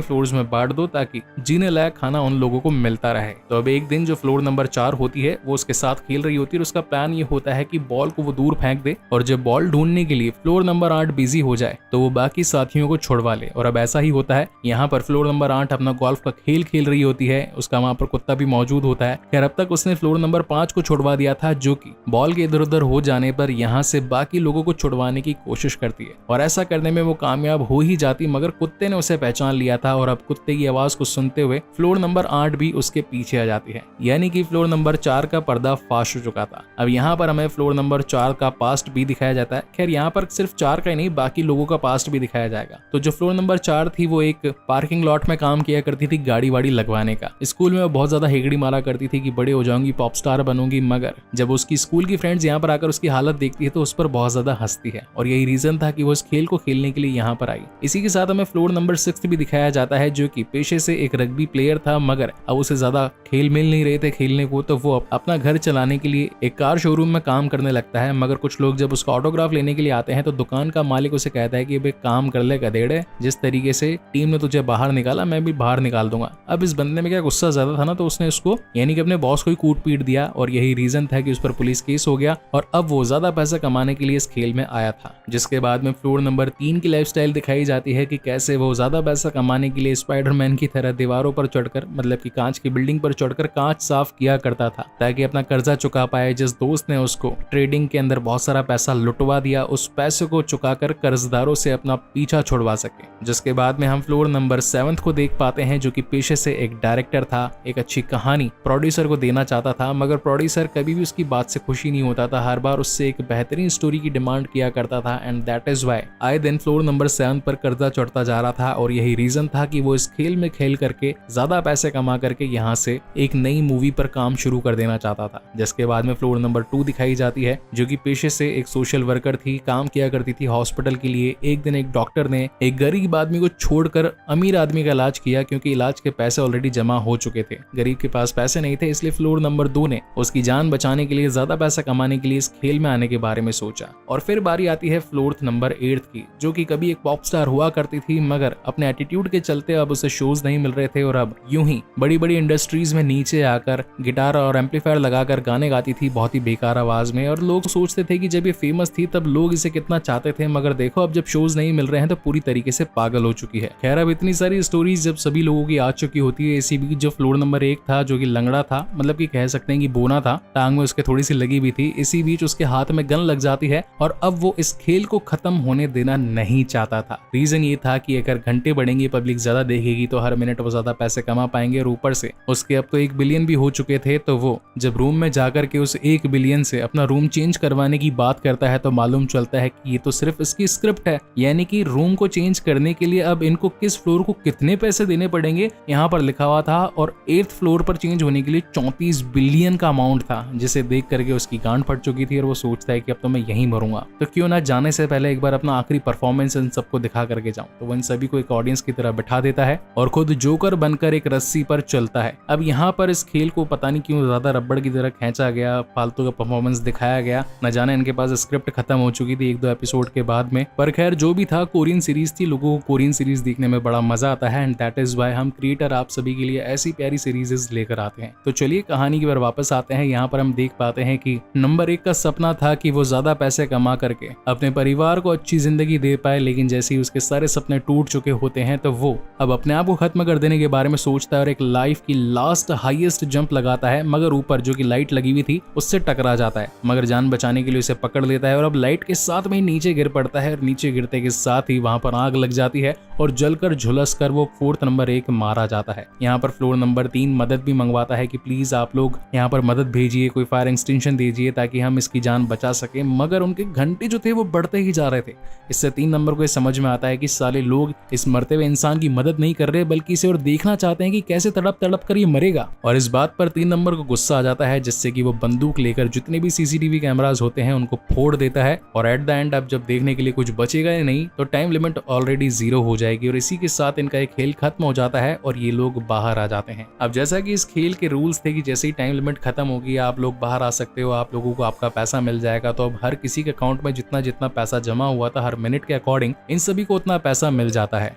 फ्लोर्स में बांट दो ताकि जीने लायक खाना उन लोगों को मिलता रहे। तो अब एक दिन जो फ्लोर नंबर 4 होती है वो उसके साथ खेल रही होती है और उसका प्लान ये होता है कि बॉल को वो दूर फेंक दे और जब बॉल ढूंढने के लिए फ्लोर नंबर 8 बिजी हो जाए तो वो बाकी साथियों को छुड़वा ले। और अब ऐसा ही होता है, यहाँ पर फ्लोर नंबर 8 अपना गोल्फ का खेल खेल रही होती है, उसका वहां पर कुत्ता भी मौजूद होता है। खैर अब तक उसने फ्लोर नंबर 5 को छुड़वा दिया था, जो कि बॉल के इधर उधर हो जाने पर यहाँ से बाकी लोगों को छुड़वाने की कोशिश करती है और ऐसा करने में वो कामयाब हो ही जाती, मगर कुत्ते ने उसे पहचान लिया था और अब कुत्ते की आवाज को सुनते हुए फ्लोर नंबर 8 भी उसके पीछे आ जाती है, यानी कि फ्लोर नंबर 4 का पर्दा फाश हो चुका था। अब यहाँ पर हमें फ्लोर नंबर 4 का पास्ट भी दिखाया जाता है। खैर यहाँ पर सिर्फ 4 का ही नहीं बाकी लोगों का पास्ट भी दिखाया जाएगा। तो जो फ्लोर नंबर 4 थी वो एक पार्किंग लॉट में काम किया करती थी गाड़ी वाड़ी लगवाने का। स्कूल में वो बहुत ज्यादा हेगड़ी मारा करती थी कि बड़े हो जाऊंगी, पॉप स्टार बनूंगी, मगर जब उसकी स्कूल की फ्रेंड्स यहाँ पर आकर उसकी हालत देखती है तो उस पर बहुत ज्यादा हंसती है और यही रीजन था कि वो इस खेल को खेलने के लिए यहाँ पर आई। इसी के साथ हमें फ्लोर नंबर 6 भी दिखाया जाता है, जो कि पेशे से एक रग्बी प्लेयर था, मगर अब उसे ज्यादा खेल मिल नहीं रहे थे खेलने को, तो वो अपना घर चलाने के लिए एक कार शोरूम में काम करने लगता है। मगर कुछ लोग जब उसका ऑटोग्राफ लेने के लिए आते हैं तो दुकान का मालिक उसे कहता है कि अब एक काम कर ले गधेड़े, जिस तरीके से टीम ने तुझे बाहर निकाला मैं भी बाहर निकाल दूंगा। अब इस बंदे में क्या गुस्सा ज्यादा था ना, तो उसने उसको यानी कि अपने बॉस को ही कूट पीट दिया और यही रीजन था कि उस पर पुलिस केस हो गया और अब वो ज्यादा पैसा कमाने के लिए इस खेल में आया था। जिसके बाद में फ्लोर नंबर 3 की लाइफस्टाइल दिखाई जाती है कि कैसे वो ज्यादा पैसा कमाने के लिए स्पाइडरमैन की तरह दीवारों पर चढ़कर, मतलब कि कांच की बिल्डिंग पर चढ़कर कांच साफ किया करता था ताकि अपना कर्जा चुका पाए। जिस दोस्त ने उसको ट्रेडिंग के अंदर बहुत सारा पैसा लुटवा दिया, उस पैसे को चुकाकर कर्जदारों से अपना पीछा छुड़वा सके। जिसके बाद में हम फ्लोर नंबर 7 को देख पाते हैं, जो कि पेशे से एक डायरेक्टर था, एक अच्छी कहानी प्रोड्यूसर को देना चाहता था, मगर प्रोड्यूसर कभी भी उसकी बात से खुशी नहीं होता था, हर बार उससे एक बेहतरीन स्टोरी की डिमांड किया करता था। एंड दैट इज व्हाई आए दिन फ्लोर नंबर 7 पर कर्जा चढ़ता जा रहा था और यही रीजन था कि वो इस खेल में खेल करके ज्यादा पैसे कमा करके यहाँ से एक नई मूवी पर काम शुरू कर देना चाहता था। जिसके बाद में फ्लोर नंबर 2 दिखाई जाती है, जो कि पेशे से एक सोशल वर्कर थी, काम किया करती थी हॉस्पिटल के लिए। एक दिन एक डॉक्टर ने एक गरीब आदमी को छोड़कर अमीर आदमी का इलाज किया, क्योंकि इलाज के पैसे ऑलरेडी जमा हो चुके थे। गरीब के पास पैसे नहीं थे, इसलिए फ्लोर नंबर 2 ने उसकी जान बचाने के लिए, ज्यादा पैसा कमाने के लिए इस खेल में आने के बारे में सोचा। और फिर बारी आती है फ्लोर नंबर 8 की, जो कि कभी एक पॉप स्टार हुआ करती थी, मगर अपने एटीट्यूड के चलते अब उसे शोज नहीं मिल रहे थे और अब यूं ही बड़ी बड़ी इंडस्ट्रीज में नीचे आकर गिटार और एम्पलीफायर लगाकर गाने गाती थी बहुत ही बेकार आवाज में। और लोग सोचते थे कि जब ये फेमस थी तब लोग इसे कितना चाहते थे, मगर देखो अब जब शोज नहीं मिल रहे हैं तो पूरी तरीके से पागल हो चुकी है। खैर अब इतनी सारी स्टोरीज जब सभी लोगों की आ चुकी होती है, इसी बीच जो फ्लोर नंबर 1 था, जो कि लंगड़ा था, मतलब कि कह सकते हैं कि बोना था, टांग में उसके थोड़ी सी लगी भी थी, इसी बीच उसके हाथ में गन लग जाती है और अब वो इस खेल को खत्म होने देना नहीं चाहता था। रीजन ये था कि अगर घंटे बढ़ेंगे, पब्लिक ज्यादा देखेगी तो हर मिनट वो ज्यादा पैसे कमा पाएंगे और ऊपर से उसके अब तो 1 बिलियन भी हो चुके थे। तो वो जब रूम में जाकर के उस 1 बिलियन से अपना रूम चेंज करवाने की बात करता है तो मालूम चलता है कि ये तो सिर्फ इसकी स्क्रिप्ट है, यानी कि रूम को चेंज करने के लिए अब इनको किस फ्लोर को कितने पैसे देने पड़ेंगे यहाँ पर लिखा हुआ था और 8th फ्लोर पर चेंज होने के लिए 34 बिलियन का अमाउंट था, जिसे देख करके उसकी गांड फट चुकी थी और वो सोचता है कि अब तो मैं यहीं मरूंगा, तो क्यों ना जाने से पहले एक बार अपना आखिरी परफॉर्मेंस इन सबको दिखा करके जाऊं। तो वो इन सभी को एक ऑडियंस की तरह बिठा देता है और खुद जोकर बनकर एक रस्सी पर चलता है। अब यहाँ पर इस खेल को पता नहीं क्यों ज्यादा रबड़ की तरह खींचा गया, फालतू का परफॉर्मेंस दिखाया गया, न जाने इनके पास स्क्रिप्ट खत्म हो चुकी थी 1-2 एपिसोड के बाद में, पर पर खैर जो भी था, कोरियन सीरीज थी, लोगों को कोरियन सीरीज देखने में बड़ा मजा आता है एंड दैट इज वाई हम क्रिएटर आप सभी के लिए ऐसी प्यारी सीरीजेस लेकर आते हैं। तो चलिए कहानी की बार वापस आते हैं। यहाँ पर हम देख पाते हैं कि नंबर 1 का सपना था कि वो ज्यादा पैसे कमा करके अपने परिवार को अच्छी जिंदगी दे पाए, लेकिन जैसे ही उसके सारे सपने टूट चुके होते हैं तो वो अब अपने आप को खत्म कर देने के बारे में सोचता है और एक लाइफ की लास्ट हाईएस्ट जंप लगाता है, मगर ऊपर जो कि लाइट लगी हुई थी उससे टकरा जाता है, मगर जान बचाने के लिए उसे पकड़ लेता है और अब लाइट के साथ में ही नीचे गिर पड़ता है और नीचे गिरते के साथ ही वहां पर आग लग जाती है और जलकर झुलस कर वो फोर्थ नंबर 1 मारा जाता है। यहाँ पर फ्लोर नंबर 3 मदद भी मंगवाता है कि प्लीज आप लोग यहाँ पर मदद भेजिए, कोई फायर एक्सटेंशन दीजिए ताकि हम इसकी जान बचा सके, मगर उनके घंटे जो थे वो बढ़ते ही जा रहे थे। इससे 3 नंबर को समझ में आता है कि साले लोग इस मरते हुए इंसान की मदद नहीं कर रहे बल्कि इसे और देखना चाहते हैं कि कैसे तड़प तड़प कर ये मरेगा, और इस बात पर 3 नंबर को गुस्सा आ जाता है, जिससे कि वो बंदूक लेकर जितने भी सीसीटीवी कैमरास होते हैं उनको फोड़ देता है और एट द एंड अब जब देखने के लिए कुछ बचेगा ही नहीं तो टाइम लिमिट ऑलरेडी 0 हो जाएगी और इसी के साथ इनका एक खेल खत्म हो जाता है और ये लोग बाहर आ जाते हैं। अब जैसा कि इस खेल के रूल्स थे कि जैसे ही टाइम लिमिट खत्म होगी आप लोग बाहर आ सकते हो, आप लोगों को आपका पैसा मिल जाएगा, तो अब हर किसी के अकाउंट में जितना जितना पैसा जमा हुआ था हर मिनट के अकॉर्डिंग इन सभी को उतना पैसा मिल जाता है।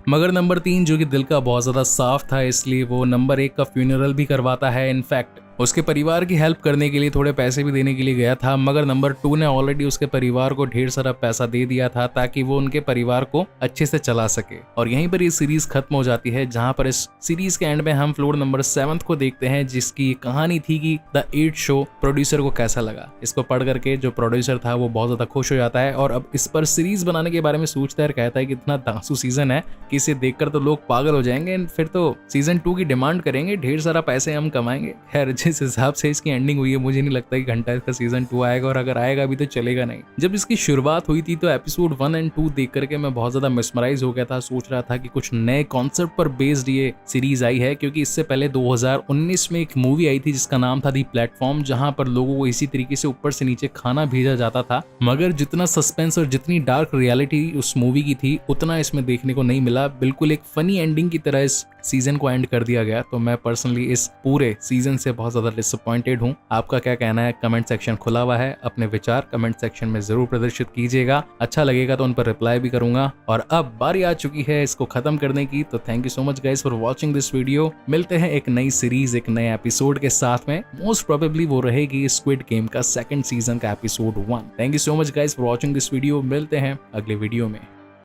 मगर नंबर 3 जो कि दिल का बहुत ज्यादा साफ था, इसलिए वो नंबर 1 का फ्यूनरल भी करवाता है। इनफैक्ट उसके परिवार की हेल्प करने के लिए थोड़े पैसे भी देने के लिए गया था, मगर नंबर 2 ने ऑलरेडी उसके परिवार को ढेर सारा पैसा दे दिया था ताकि वो उनके परिवार को अच्छे से चला सके। और यहीं पर ये सीरीज खत्म हो जाती है, जहां पर इस सीरीज के एंड में हम फ्लोर नंबर 7 को देखते हैं, जिसकी कहानी थी कि द 8 शो प्रोड्यूसर को कैसा लगा। इसको पढ़ करके जो प्रोड्यूसर था वो बहुत ज्यादा खुश हो जाता है और अब इस पर सीरीज बनाने के बारे में सोचता है, कहता है कि इतना दांसू सीजन है कि इसे देखकर तो लोग पागल हो जाएंगे, फिर तो सीजन 2 की डिमांड करेंगे, ढेर सारा पैसे हम कमाएंगे। खैर जिस हिसाब से इसकी एंडिंग हुई है मुझे नहीं लगता कि घंटा इसका सीजन 2 आएगा, और अगर आएगा भी तो चलेगा नहीं। जब इसकी शुरुआत हुई थी तो एपिसोड 1 और 2 देख करके मैं बहुत ज्यादा मिसमराइज हो गया था, सोच रहा था कि कुछ नए कॉन्सेप्ट पर बेस्ड ये सीरीज आई है, क्योंकि इससे पहले 2019 में एक मूवी आई थी जिसका नाम था दी प्लेटफॉर्म, जहां पर लोगों को इसी तरीके से ऊपर से नीचे खाना भेजा जाता था, मगर जितना सस्पेंस और जितनी डार्क रियलिटी उस मूवी की थी उतना इसमें देखने को नहीं मिला। बिल्कुल एक फनी एंडिंग की तरह इस सीजन को एंड कर दिया गया, तो मैं पर्सनली इस पूरे सीजन से बहुत ज्यादा डिसअपॉइंटेड हूँ। आपका क्या कहना है? कमेंट सेक्शन खुला हुआ है, अपने विचार कमेंट सेक्शन में जरूर प्रदर्शित कीजिएगा, अच्छा लगेगा तो उन पर रिप्लाई भी करूंगा। और अब बारी आ चुकी है इसको खत्म करने की, तो thank you so much guys for watching this video. मिलते हैं एक नई सीरीज एक नए एपिसोड के साथ में, मोस्ट प्रोबेबली वो रहेगी स्क्विड गेम का 2nd सीजन का episode 1। Thank you so much guys for watching this video, मिलते हैं अगले वीडियो में।